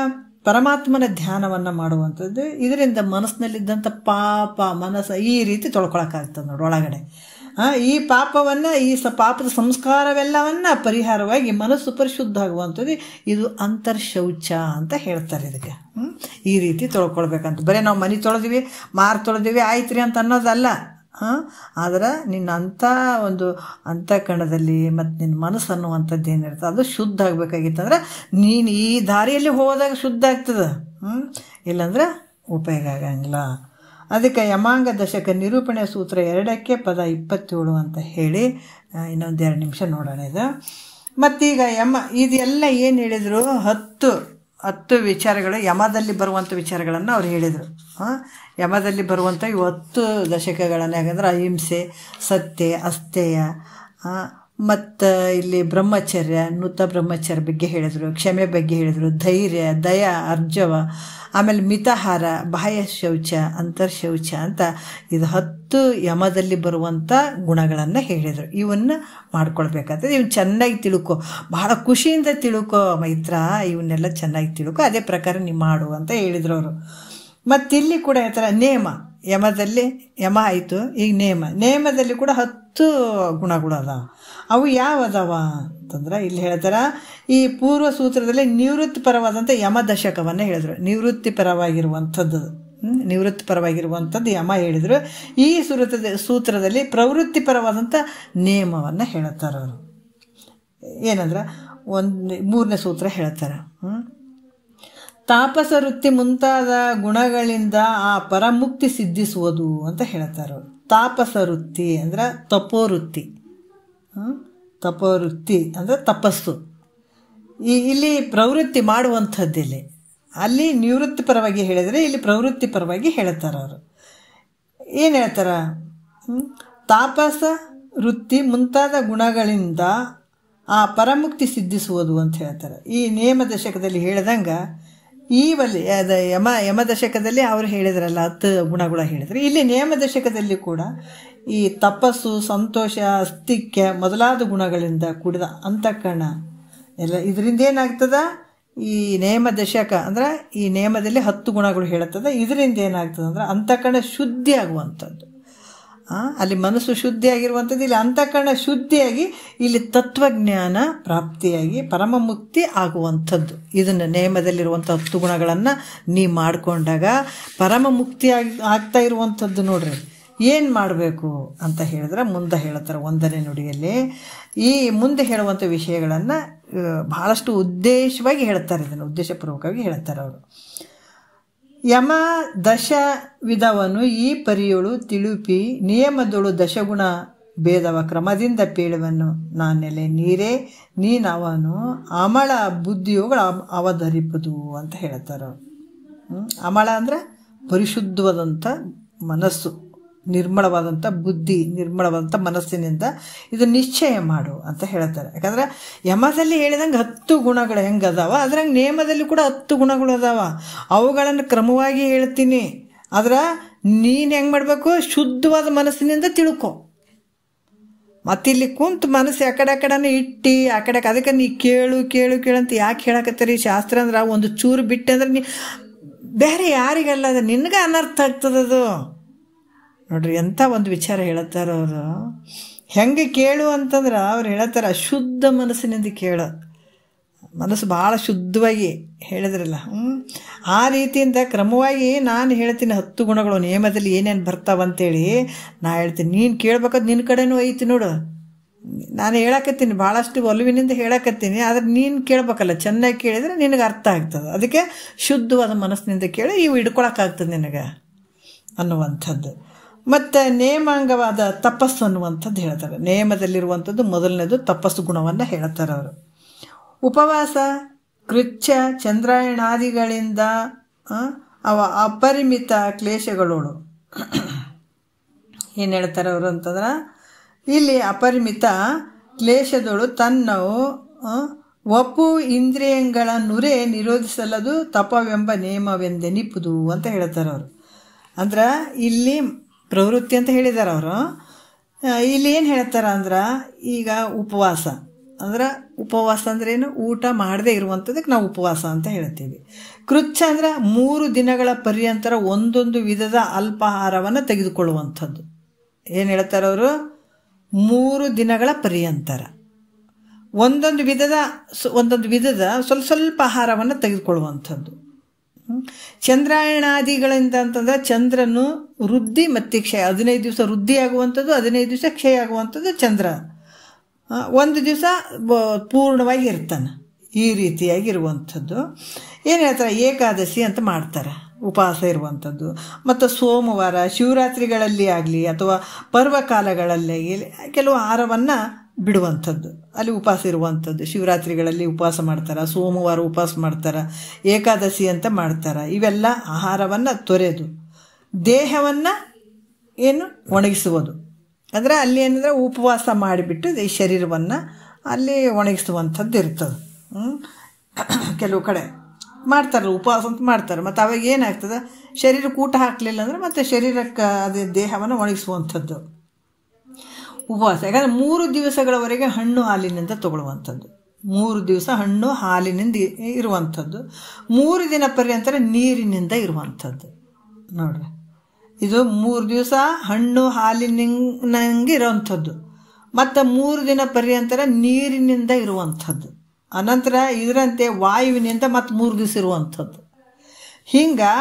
ಪರಮಾತ್ಮನ ಧ್ಯಾನವನ್ನು ಮಾಡುವಂಥದ್ದು, ಇದರಿಂದ ಮನಸ್ಸಿನಲ್ಲಿದ್ದಂಥ ಪಾಪ ಮನಸ್ಸು ಈ ರೀತಿ ತೊಳ್ಕೊಳಕ್ಕಾಗ್ತದೆ ನೋಡಿ ಒಳಗಡೆ. ಈ ಪಾಪವನ್ನು ಪಾಪದ ಸಂಸ್ಕಾರವೆಲ್ಲವನ್ನು ಪರಿಹಾರವಾಗಿ ಮನಸ್ಸು ಪರಿಶುದ್ಧ ಆಗುವಂಥದ್ದು ಇದು ಅಂತರ್ಶೌಚ ಅಂತ ಹೇಳ್ತಾರೆ. ಇದಕ್ಕೆ ಈ ರೀತಿ ತೊಳ್ಕೊಳ್ಬೇಕಂತ. ಬರೀ ನಾವು ಮನೆ ತೊಳೆದಿವಿ, ತೊಳೆದಿವಿ ಆಯ್ತು ರೀ ಅಂತ ಅನ್ನೋದಲ್ಲ. ಆದರೆ ನಿನ್ನ ಅಂಥ ಒಂದು ಅಂತಃಕರಣದಲ್ಲಿ ಮತ್ತು ನಿನ್ನ ಮನಸ್ಸು ಅನ್ನುವಂಥದ್ದು ಏನಿರ್ತದೆ ಅದು ಶುದ್ಧ ಆಗಬೇಕಾಗಿತ್ತಂದ್ರೆ ನೀನು ಈ ದಾರಿಯಲ್ಲಿ ಹೋದಾಗ ಶುದ್ಧ ಆಗ್ತದೆ, ಇಲ್ಲಾಂದ್ರೆ ಉಪಯೋಗ ಆಗಂಗಿಲ್ಲ. ಅದಕ್ಕೆ ಯಮಾಂಗ ದಶಕ ನಿರೂಪಣೆ ಸೂತ್ರ 2ಕ್ಕೆ ಪದ 27 ಅಂತ ಹೇಳಿ ಇನ್ನೊಂದು 2 ನಿಮಿಷ ನೋಡೋಣ ಇದು. ಮತ್ತೀಗ ಇದೆಲ್ಲ ಏನು ಹೇಳಿದರು, 10 ವಿಚಾರಗಳು ಯಮದಲ್ಲಿ ಬರುವಂಥ ವಿಚಾರಗಳನ್ನು ಅವ್ರು ಹೇಳಿದರು. ಯಮದಲ್ಲಿ ಬರುವಂಥ ಇವು 10 ದಶಕಗಳನ್ನು, ಯಾಕಂದ್ರೆ ಅಹಿಂಸೆ, ಸತ್ಯ, ಅಸ್ಥೇಯ, ಮತ್ತು ಇಲ್ಲಿ ಬ್ರಹ್ಮಚರ್ಯ, ನೃತ ಬ್ರಹ್ಮಚರ್ಯ ಬಗ್ಗೆ ಹೇಳಿದರು, ಕ್ಷಮೆ ಬಗ್ಗೆ ಹೇಳಿದರು, ಧೈರ್ಯ, ದಯ, ಅರ್ಜವ, ಆಮೇಲೆ ಮಿತಾಹಾರ, ಬಾಹ್ಯ ಶೌಚ, ಅಂತರ್ಶೌಚ ಅಂತ ಇದು 10 ಯಮದಲ್ಲಿ ಬರುವಂಥ ಗುಣಗಳನ್ನು ಹೇಳಿದರು. ಇವನ್ನು ಮಾಡ್ಕೊಳ್ಬೇಕಾಗ್ತದೆ. ಇವನ್ನ ಚೆನ್ನಾಗಿ ತಿಳ್ಕೊ, ಬಹಳ ಖುಷಿಯಿಂದ ತಿಳ್ಕೊ ಮೈತ್ರ, ಇವನ್ನೆಲ್ಲ ಚೆನ್ನಾಗಿ ತಿಳ್ಕೊ, ಅದೇ ಪ್ರಕಾರ ನೀವು ಮಾಡು ಅಂತ ಹೇಳಿದರು ಅವರು. ಮತ್ತಿಲ್ಲಿ ಕೂಡ ಹೇಳ್ತಾರೆ ನೇಮ. ಯಮ ಆಯಿತು, ಈಗ ನೇಮದಲ್ಲಿ ಕೂಡ 10 ಗುಣಗಳು ಅದಾವ. ಅವು ಯಾವ ಅದಾವ ಅಂತಂದ್ರೆ ಇಲ್ಲಿ ಹೇಳ್ತಾರೆ, ಈ ಪೂರ್ವ ಸೂತ್ರದಲ್ಲಿ ನಿವೃತ್ತಿ ಪರವಾದಂಥ ಯಮದಶಕವನ್ನು ಹೇಳಿದ್ರು. ನಿವೃತ್ತಿ ಪರವಾಗಿರುವಂಥದ್ದು ಯಮ ಹೇಳಿದರು. ಈ ಸೂತ್ರದಲ್ಲಿ ಪ್ರವೃತ್ತಿ ಪರವಾದಂಥ ನೇಮವನ್ನು ಹೇಳ್ತಾರೆ ಅವರು. ಏನಂದ್ರೆ 3ನೇ ಸೂತ್ರ ಹೇಳ್ತಾರೆ, ತಾಪಸ ವೃತ್ತಿ ಮುಂತಾದ ಗುಣಗಳಿಂದ ಆ ಪರಮುಕ್ತಿ ಸಿದ್ಧಿಸುವುದು ಅಂತ ಹೇಳ್ತಾರೆ. ತಾಪಸ ವೃತ್ತಿ ಅಂದ್ರೆ ತಪೋವೃತ್ತಿ, ತಪೋವೃತ್ತಿ ಅಂದರೆ ತಪಸ್ಸು. ಇಲ್ಲಿ ಪ್ರವೃತ್ತಿ ಮಾಡುವಂಥದ್ದಿಲ್ಲಿ, ಅಲ್ಲಿ ನಿವೃತ್ತಿ ಪರವಾಗಿ ಹೇಳಿದರೆ ಇಲ್ಲಿ ಪ್ರವೃತ್ತಿ ಪರವಾಗಿ ಹೇಳ್ತಾರೆ ಅವರು. ಏನು ಹೇಳ್ತಾರೆ, ತಾಪಸ ವೃತ್ತಿ ಮುಂತಾದ ಗುಣಗಳಿಂದ ಆ ಪರಮುಕ್ತಿ ಸಿದ್ಧಿಸುವುದು ಅಂತ ಹೇಳ್ತಾರೆ. ಈ ನೇಮ ದಶಕದಲ್ಲಿ ಹೇಳಿದಂಗೆ ಯಮದಶಕದಲ್ಲಿ ಅವರು ಹೇಳಿದ್ರಲ್ಲ 10 ಗುಣಗಳು ಹೇಳಿದ್ರು. ಇಲ್ಲಿ ನೇಮ ದಶಕದಲ್ಲಿ ಕೂಡ ಈ ತಪಸ್ಸು, ಸಂತೋಷ, ಅಸ್ತಿಕ್ಯ ಮೊದಲಾದ ಗುಣಗಳಿಂದ ಕೂಡಿದ ಅಂತಃಕರಣ ಎಲ್ಲ ಇದರಿಂದ ಏನಾಗ್ತದ, ಈ ನೇಮ ದಶಕ ಅಂದ್ರೆ ಈ ನೇಮದಲ್ಲಿ 10 ಗುಣಗಳು ಹೇಳುತ್ತದೆ. ಇದರಿಂದ ಏನಾಗ್ತದೆ ಅಂದ್ರೆ ಅಂತಃಕರಣ ಶುದ್ಧಿ ಆಗುವಂಥದ್ದು. ಅಲ್ಲಿ ಮನಸ್ಸು ಶುದ್ಧಿಯಾಗಿರುವಂಥದ್ದು, ಇಲ್ಲಿ ಅಂತಃಕರಣ ಶುದ್ಧಿಯಾಗಿ ಇಲ್ಲಿ ತತ್ವಜ್ಞಾನ ಪ್ರಾಪ್ತಿಯಾಗಿ ಪರಮ ಮುಕ್ತಿ ಆಗುವಂಥದ್ದು. ಇದನ್ನು ನೇಮದಲ್ಲಿರುವಂಥ 10 ಗುಣಗಳನ್ನು ನೀ ಮಾಡಿಕೊಂಡಾಗ ಪರಮ ಮುಕ್ತಿ ಆಗ್ತಾ ಇರುವಂಥದ್ದು. ನೋಡ್ರಿ ಏನು ಮಾಡಬೇಕು ಅಂತ ಹೇಳಿದ್ರೆ ಮುಂದೆ ಹೇಳ್ತಾರೆ 1ನೇ ನುಡಿಯಲ್ಲಿ. ಈ ಮುಂದೆ ಹೇಳುವಂಥ ವಿಷಯಗಳನ್ನು ಬಹಳಷ್ಟು ಉದ್ದೇಶವಾಗಿ ಹೇಳ್ತಾರೆ, ಇದನ್ನು ಉದ್ದೇಶಪೂರ್ವಕವಾಗಿ ಹೇಳ್ತಾರೆ ಅವರು. ಯಮ ದಶ ವಿಧವನ್ನು ಈ ಪರಿಯೋಳು ತಿಳುಪಿ ನಿಯಮದೊಳು ದಶಗುಣ ಭೇದವ ಕ್ರಮದಿಂದ ಪೇಳುವನು ನಾನೆಲೆ ನೀರೇ ನೀನವನು ಅಮಳ ಬುದ್ಧಿಯುಗಳು ಅವಧರಿಪುದು ಅಂತ ಹೇಳ್ತಾರೆ. ಅಮಳ ಅಂದರೆ ಪರಿಶುದ್ಧವಾದಂಥ ಮನಸ್ಸು, ನಿರ್ಮಳವಾದಂಥ ಬುದ್ಧಿ, ನಿರ್ಮಳವಾದಂಥ ಮನಸ್ಸಿನಿಂದ ಇದು ನಿಶ್ಚಯ ಮಾಡು ಅಂತ ಹೇಳ್ತಾರೆ. ಯಾಕಂದ್ರೆ ಯಮದಲ್ಲಿ ಹೇಳಿದಂಗೆ 10 ಗುಣಗಳು ಹೆಂಗೆ ಅದಾವ, ಅದ್ರಂಗೆ ನೇಮದಲ್ಲಿ ಕೂಡ 10 ಗುಣಗಳು ಅದಾವ. ಅವುಗಳನ್ನು ಕ್ರಮವಾಗಿ ಹೇಳ್ತೀನಿ. ಆದ್ರೆ ನೀನು ಹೆಂಗೆ ಮಾಡಬೇಕು, ಶುದ್ಧವಾದ ಮನಸ್ಸಿನಿಂದ ತಿಳ್ಕೊ. ಮತ್ತಿಲ್ಲಿ ಕುಂತು ಮನಸ್ಸು ಆ ಕಡೆ ಇಟ್ಟು ಆ ಕಡೆ ಅದಕ್ಕೆ ನೀ ಕೇಳು ಕೇಳು ಕೇಳಂತ ಯಾಕೆ ಹೇಳಕತ್ತೀರಿ? ಶಾಸ್ತ್ರ ಅಂದ್ರೆ ಒಂದು ಚೂರು ಬಿಟ್ಟೆ ಅಂದ್ರೆ ನೀ ಬೇರೆ ಯಾರಿಗಲ್ಲ, ಅದು ನಿನಗೆ ಅನರ್ಥ ಆಗ್ತದದು. ನೋಡ್ರಿ ಎಂಥ ಒಂದು ವಿಚಾರ ಹೇಳತ್ತಾರೆ ಅವರು. ಹೆಂಗೆ ಕೇಳು ಅಂತಂದ್ರೆ ಅವ್ರು ಹೇಳ್ತಾರೆ ಶುದ್ಧ ಮನಸ್ಸಿನಿಂದ ಕೇಳು. ಮನಸ್ಸು ಭಾಳ ಶುದ್ಧವಾಗಿ ಹೇಳಿದ್ರಲ್ಲ, ಆ ರೀತಿಯಿಂದ ಕ್ರಮವಾಗಿ ನಾನು ಹೇಳ್ತೀನಿ 10 ಗುಣಗಳು ನೇಮದಲ್ಲಿ ಏನೇನು ಬರ್ತಾವಂತೇಳಿ ನಾ ಹೇಳ್ತೀನಿ. ನೀನು ಕೇಳ್ಬೇಕಾದ್ರೆ ನಿನ್ನ ಕಡೆನೂ ಐತಿ ನೋಡು. ನಾನು ಹೇಳಕತ್ತೀನಿ, ಭಾಳಷ್ಟು ಒಲವಿನಿಂದ ಹೇಳಕತ್ತೀನಿ, ಆದರೆ ನೀನು ಕೇಳಬೇಕಲ್ಲ. ಚೆನ್ನಾಗಿ ಕೇಳಿದರೆ ನಿನಗೆ ಅರ್ಥ ಆಗ್ತದೆ. ಅದಕ್ಕೆ ಶುದ್ಧವಾದ ಮನಸ್ಸಿನಿಂದ ಕೇಳಿ ಇವು ಹಿಡ್ಕೊಳಕ್ಕಾಗ್ತದೆ ನಿನಗೆ ಅನ್ನುವಂಥದ್ದು. ಮತ್ತು ನೇಮಾಂಗವಾದ ತಪಸ್ಸು ಅನ್ನುವಂಥದ್ದು ಹೇಳ್ತಾರೆ. ನೇಮದಲ್ಲಿರುವಂಥದ್ದು ಮೊದಲನೇದು ತಪಸ್ಸು ಗುಣವನ್ನು ಹೇಳ್ತಾರೆ ಅವರು. ಉಪವಾಸ, ಕೃಚ್ಛ, ಚಂದ್ರಾಯಣಾದಿಗಳಿಂದ ಅವ ಅಪರಿಮಿತ ಕ್ಲೇಶಗಳೋಳು ಏನು ಹೇಳ್ತಾರೆ ಅವರು ಅಂತಂದ್ರೆ, ಇಲ್ಲಿ ಅಪರಿಮಿತ ಕ್ಲೇಶದೋಳು ತನ್ನವು ಒಪ್ಪು ಇಂದ್ರಿಯಗಳ ನುರೆ ನಿರೋಧಿಸಲದು ತಪವೆಂಬ ನೇಮವೆಂದೆನಿಪುದು ಅಂತ ಹೇಳ್ತಾರೆ ಅವರು. ಅಂದ್ರೆ ಇಲ್ಲಿ ಪ್ರವೃತ್ತಿ ಅಂತ ಹೇಳಿದ್ದಾರೆ ಅವರು. ಇಲ್ಲಿ ಏನು ಹೇಳ್ತಾರೆ ಅಂದ್ರೆ, ಈಗ ಉಪವಾಸ ಅಂದ್ರೇನು, ಊಟ ಮಾಡದೇ ಇರುವಂಥದ್ದಕ್ಕೆ ನಾವು ಉಪವಾಸ ಅಂತ ಹೇಳ್ತೀವಿ. ಕೃಚ್ಛ ಅಂದರೆ 3 ದಿನಗಳ ಪರ್ಯಂತರ ಒಂದೊಂದು ವಿಧದ ಅಲ್ಪಾಹಾರವನ್ನು ತೆಗೆದುಕೊಳ್ಳುವಂಥದ್ದು. ಏನು ಹೇಳ್ತಾರೆ ಅವರು, 3 ದಿನಗಳ ಪರ್ಯಂತರ ಒಂದೊಂದು ವಿಧದ ಸ್ವಲ್ಪ ಆಹಾರವನ್ನು ತೆಗೆದುಕೊಳ್ಳುವಂಥದ್ದು. ಚಂದ್ರಾಯಣಾದಿಗಳಿಂದ ಅಂತಂದ್ರೆ ಚಂದ್ರನು ವೃದ್ಧಿ ಮತ್ತು ಕ್ಷಯ, 15 ದಿವಸ ವೃದ್ಧಿ ಆಗುವಂಥದ್ದು, 15 ದಿವಸ ಕ್ಷಯ ಆಗುವಂಥದ್ದು ಚಂದ್ರ. 1 ದಿವಸ ಪೂರ್ಣವಾಗಿ ಇರ್ತಾನೆ. ಈ ರೀತಿಯಾಗಿರುವಂಥದ್ದು. ಏನು ಹೇಳ್ತಾರೆ, ಏಕಾದಶಿ ಅಂತ ಮಾಡ್ತಾರೆ, ಉಪವಾಸ ಇರುವಂಥದ್ದು. ಮತ್ತು ಸೋಮವಾರ ಶಿವರಾತ್ರಿಗಳಲ್ಲಿ ಆಗಲಿ ಅಥವಾ ಪರ್ವಕಾಲಗಳಲ್ಲಿ ಕೆಲವು ಆಹಾರವನ್ನು ಬಿಡುವಂಥದ್ದು, ಅಲ್ಲಿ ಉಪವಾಸ ಇರುವಂಥದ್ದು. ಶಿವರಾತ್ರಿಗಳಲ್ಲಿ ಉಪವಾಸ ಮಾಡ್ತಾರೆ, ಸೋಮವಾರ ಉಪವಾಸ ಮಾಡ್ತಾರೆ, ಏಕಾದಶಿ ಅಂತ ಮಾಡ್ತಾರೆ. ಇವೆಲ್ಲ ಆಹಾರವನ್ನು ತೊರೆದು ದೇಹವನ್ನು ಒಣಗಿಸುವುದು. ಅಂದರೆ ಅಲ್ಲಿ ಏನಂದರೆ ಉಪವಾಸ ಮಾಡಿಬಿಟ್ಟು ಈ ಶರೀರವನ್ನು ಅಲ್ಲಿ ಒಣಗಿಸುವಂಥದ್ದು ಇರ್ತದೆ. ಕೆಲವು ಕಡೆ ಮಾಡ್ತಾರಲ್ಲ ಉಪವಾಸ ಅಂತ ಮಾಡ್ತಾರೆ. ಮತ್ತು ಅವಾಗ ಏನಾಗ್ತದೆ, ಶರೀರಕ್ಕೆ ಊಟ ಹಾಕಲಿಲ್ಲ ಅಂದರೆ ಮತ್ತು ಶರೀರಕ್ಕೆ ಅದೇ ದೇಹವನ್ನು ಒಣಗಿಸುವಂಥದ್ದು ಉಪವಾಸ. ಯಾಕಂದರೆ 3 ದಿವಸಗಳವರೆಗೆ ಹಣ್ಣು ಹಾಲಿನಿಂದ ತಗೊಳ್ಳುವಂಥದ್ದು. 3 ದಿವಸ ಹಣ್ಣು ಹಾಲಿನಿಂದ ಇರುವಂಥದ್ದು, 3 ದಿನ ಪರ್ಯಂತರ ನೀರಿನಿಂದ ಇರುವಂಥದ್ದು. ನೋಡ್ರಿ, ಇದು 3 ದಿವಸ ಹಣ್ಣು ಹಾಲಿನಂಗೆ ಇರೋವಂಥದ್ದು, ಮತ್ತು 3 ದಿನ ಪರ್ಯಂತರ ನೀರಿನಿಂದ ಇರುವಂಥದ್ದು. ಅನಂತರ ಇದರಂತೆ ವಾಯುವಿನಿಂದ ಮತ್ತು 3 ದಿವಸ ಇರುವಂಥದ್ದು. ಹಿಂಗೆ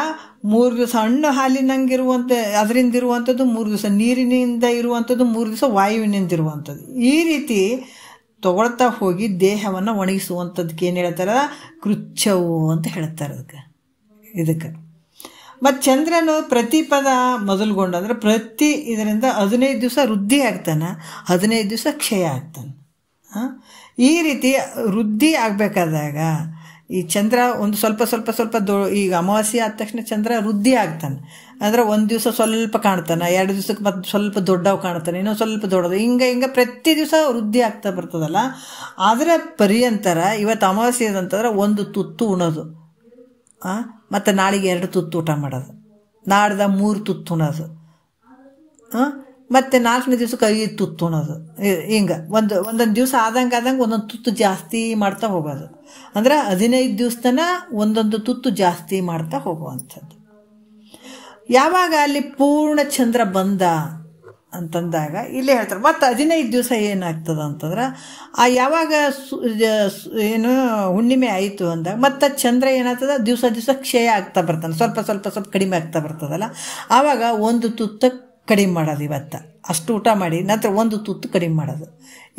3 ದಿವಸ ಹಣ್ಣು ಹಾಲಿನಂಗೆ ಅದರಿಂದ ಇರುವಂಥದ್ದು, 3 ದಿವಸ ನೀರಿನಿಂದ ಇರುವಂಥದ್ದು, 3 ದಿವಸ ವಾಯುವಿನಿಂದ ಇರುವಂಥದ್ದು. ಈ ರೀತಿ ತಗೊಳ್ತಾ ಹೋಗಿ ದೇಹವನ್ನು ಒಣಗಿಸುವಂಥದ್ದಕ್ಕೆ ಏನು ಹೇಳ್ತಾರೆ, ಕೃಚ್ಛವು ಅಂತ ಹೇಳ್ತಾರೆ ಇದಕ್ಕೆ. ಮತ್ತು ಚಂದ್ರನು ಪ್ರತಿಪದ ಮೊದಲುಗೊಂಡು ಅಂದರೆ ಇದರಿಂದ 15 ದಿವಸ ವೃದ್ಧಿ ಆಗ್ತಾನೆ, 15 ದಿವಸ ಕ್ಷಯ ಆಗ್ತಾನೆ. ಈ ರೀತಿ ವೃದ್ಧಿ ಆಗಬೇಕಾದಾಗ ಈ ಚಂದ್ರ ಒಂದು ಸ್ವಲ್ಪ ಈಗ ಅಮಾವಾಸ್ಯೆ ಆದ ತಕ್ಷಣ ಚಂದ್ರ ವೃದ್ಧಿ ಆಗ್ತಾನೆ. ಅಂದರೆ 1 ದಿವಸ ಸ್ವಲ್ಪ ಕಾಣ್ತಾನೆ, 2 ದಿವಸಕ್ಕೆ ಮತ್ತು ಸ್ವಲ್ಪ ದೊಡ್ಡವು ಕಾಣ್ತಾನೆ, ಇನ್ನೊಂದು ಸ್ವಲ್ಪ ದೊಡ್ಡದು, ಹಿಂಗೆ ಪ್ರತಿ ದಿವಸ ವೃದ್ಧಿ ಆಗ್ತಾ ಬರ್ತದಲ್ಲ. ಅದರ ಪರ್ಯಂತರ ಇವತ್ತು ಅಮಾವಾಸ್ಯೆ ಅಂತಂದ್ರೆ 1 ತುತ್ತು ಉಣೋದು, ಮತ್ತು ನಾಳೆಗೆ 2 ತುತ್ತು ಊಟ ಮಾಡೋದು, ನಾಡ್ದ 3 ತುತ್ತು ಉಣೋದು, ಮತ್ತು 4ನೇ ದಿವ್ಸಕ್ಕೆ 5 ತುತ್ತು ಉಣೋದು. ಹಿಂಗೆ ಒಂದೊಂದು ದಿವಸ ಆದಂಗೆ ಒಂದೊಂದು ತುತ್ತು ಜಾಸ್ತಿ ಮಾಡ್ತಾ ಹೋಗೋದು. ಅಂದರೆ 15 ದಿವಸ ತನಕ ಒಂದೊಂದು ತುತ್ತು ಜಾಸ್ತಿ ಮಾಡ್ತಾ ಹೋಗುವಂಥದ್ದು. ಯಾವಾಗ ಅಲ್ಲಿ ಪೂರ್ಣ ಚಂದ್ರ ಬಂದ ಅಂತಂದಾಗ ಇಲ್ಲೇ ಹೇಳ್ತಾರೆ. ಮತ್ತು 15 ದಿವಸ ಏನಾಗ್ತದೆ ಅಂತಂದ್ರೆ ಯಾವಾಗ ಏನು ಹುಣ್ಣಿಮೆ ಆಯಿತು ಅಂದಾಗ ಮತ್ತು ಚಂದ್ರ ಏನಾಗ್ತದೆ ದಿವಸ ಕ್ಷಯ ಆಗ್ತಾ ಬರ್ತಾನೆ, ಸ್ವಲ್ಪ ಕಡಿಮೆ ಆಗ್ತಾ ಬರ್ತದಲ್ಲ. ಆವಾಗ ಒಂದು ತುತ್ತು ಕಡಿಮೆ ಮಾಡೋದು. ಇವತ್ತು ಅಷ್ಟು ಊಟ ಮಾಡಿ ನಂತರ ಒಂದು ತುತ್ತು ಕಡಿಮೆ ಮಾಡೋದು,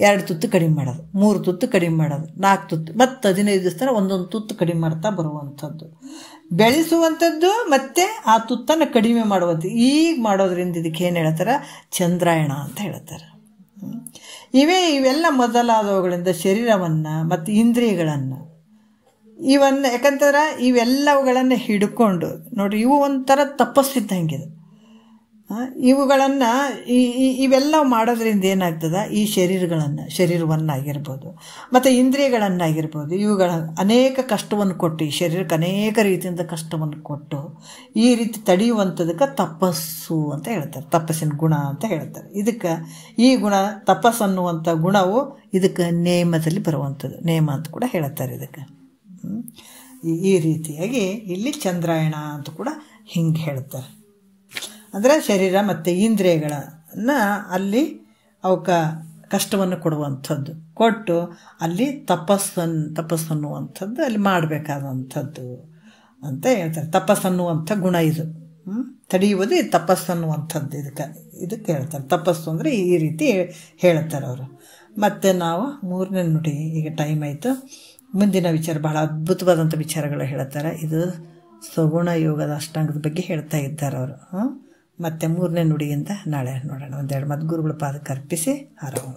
2 ತುತ್ತು ಕಡಿಮೆ ಮಾಡೋದು, 3 ತುತ್ತು ಕಡಿಮೆ ಮಾಡೋದು, 4 ತುತ್ತು, ಮತ್ತು 15 ದಿವಸ ತನಕ ಒಂದೊಂದು ತುತ್ತು ಕಡಿಮೆ ಮಾಡ್ತಾ ಬರುವಂಥದ್ದು, ಬೆಳೆಸುವಂಥದ್ದು ಮತ್ತು ಆ ತುತ್ತನ್ನು ಕಡಿಮೆ ಮಾಡುವಂಥದ್ದು. ಈಗ ಮಾಡೋದ್ರಿಂದ ಇದಕ್ಕೆ ಏನು ಹೇಳ್ತಾರೆ? ಚಂದ್ರಾಯಣ ಅಂತ ಹೇಳ್ತಾರೆ. ಇವೆಲ್ಲ ಮೊದಲಾದವುಗಳಿಂದ ಶರೀರವನ್ನು ಮತ್ತು ಇಂದ್ರಿಯಗಳನ್ನು ಯಾಕಂತಂದ್ರೆ ಇವೆಲ್ಲವುಗಳನ್ನು ಹಿಡ್ಕೊಂಡು ನೋಡಿ, ಇವು ಒಂಥರ ತಪಸ್ಸಿದ್ದಂಗಿದೆ. ಇವೆಲ್ಲ ಮಾಡೋದ್ರಿಂದ ಏನಾಗ್ತದೆ? ಈ ಶರೀರವನ್ನಾಗಿರ್ಬೋದು ಮತ್ತು ಇಂದ್ರಿಯಗಳನ್ನಾಗಿರ್ಬೋದು, ಇವುಗಳ ಅನೇಕ ಕಷ್ಟವನ್ನು ಕೊಟ್ಟು, ಈ ಶರೀರಕ್ಕೆ ಅನೇಕ ರೀತಿಯಿಂದ ಕಷ್ಟವನ್ನು ಕೊಟ್ಟು ಈ ರೀತಿ ತಡೆಯುವಂಥದಕ್ಕೆ ತಪಸ್ಸು ಅಂತ ಹೇಳ್ತಾರೆ, ತಪಸ್ಸಿನ ಗುಣ ಅಂತ ಹೇಳ್ತಾರೆ. ಇದಕ್ಕೆ ಈ ಗುಣ ತಪಸ್ಸನ್ನುವಂಥ ಗುಣವು ಇದಕ್ಕೆ ನೇಮದಲ್ಲಿ ಬರುವಂಥದ್ದು, ನೇಮ ಅಂತ ಕೂಡ ಹೇಳ್ತಾರೆ ಇದಕ್ಕೆ. ಈ ರೀತಿಯಾಗಿ ಇಲ್ಲಿ ಚಂದ್ರಾಯಣ ಅಂತ ಕೂಡ ಹಿಂಗೆ ಹೇಳ್ತಾರೆ. ಅಂದರೆ ಶರೀರ ಮತ್ತು ಇಂದ್ರಿಯಗಳನ್ನು ಅಲ್ಲಿ ಅವಕ್ಕೆ ಕಷ್ಟವನ್ನು ಕೊಡುವಂಥದ್ದು, ಕೊಟ್ಟು ಅಲ್ಲಿ ತಪಸ್ಸನ್ನುವಂಥದ್ದು ಅಲ್ಲಿ ಮಾಡಬೇಕಾದಂಥದ್ದು ಅಂತ ಹೇಳ್ತಾರೆ. ತಪಸ್ಸನ್ನುವಂಥ ಗುಣ ಇದು, ತಡೆಯುವುದು ಈ ತಪಸ್ಸನ್ನುವಂಥದ್ದು. ಇದಕ್ಕೆ ಹೇಳ್ತಾರೆ. ತಪಸ್ಸು ಅಂದರೆ ಈ ರೀತಿ ಹೇಳ್ತಾರೆ ಅವರು. ಮತ್ತು ನಾವು 3ನೇ ನುಡಿ, ಈಗ ಟೈಮ್ ಆಯಿತು, ಮುಂದಿನ ವಿಚಾರ ಬಹಳ ಅದ್ಭುತವಾದಂಥ ವಿಚಾರಗಳು ಹೇಳ್ತಾರೆ. ಇದು ಸಗುಣ ಯೋಗದ ಅಷ್ಟಾಂಗದ ಬಗ್ಗೆ ಹೇಳ್ತಾ ಇದ್ದಾರೆ ಅವರು. ಮತ್ತು 3ನೇ ನುಡಿಯಿಂದ ನಾಳೆ ನೋಡೋಣ. ಒಂದೆರಡು ಮದ್ಗುರುಗಳ ಪಾದಕ್ಕೆ ಅರ್ಪಿಸಿ ಹರವು.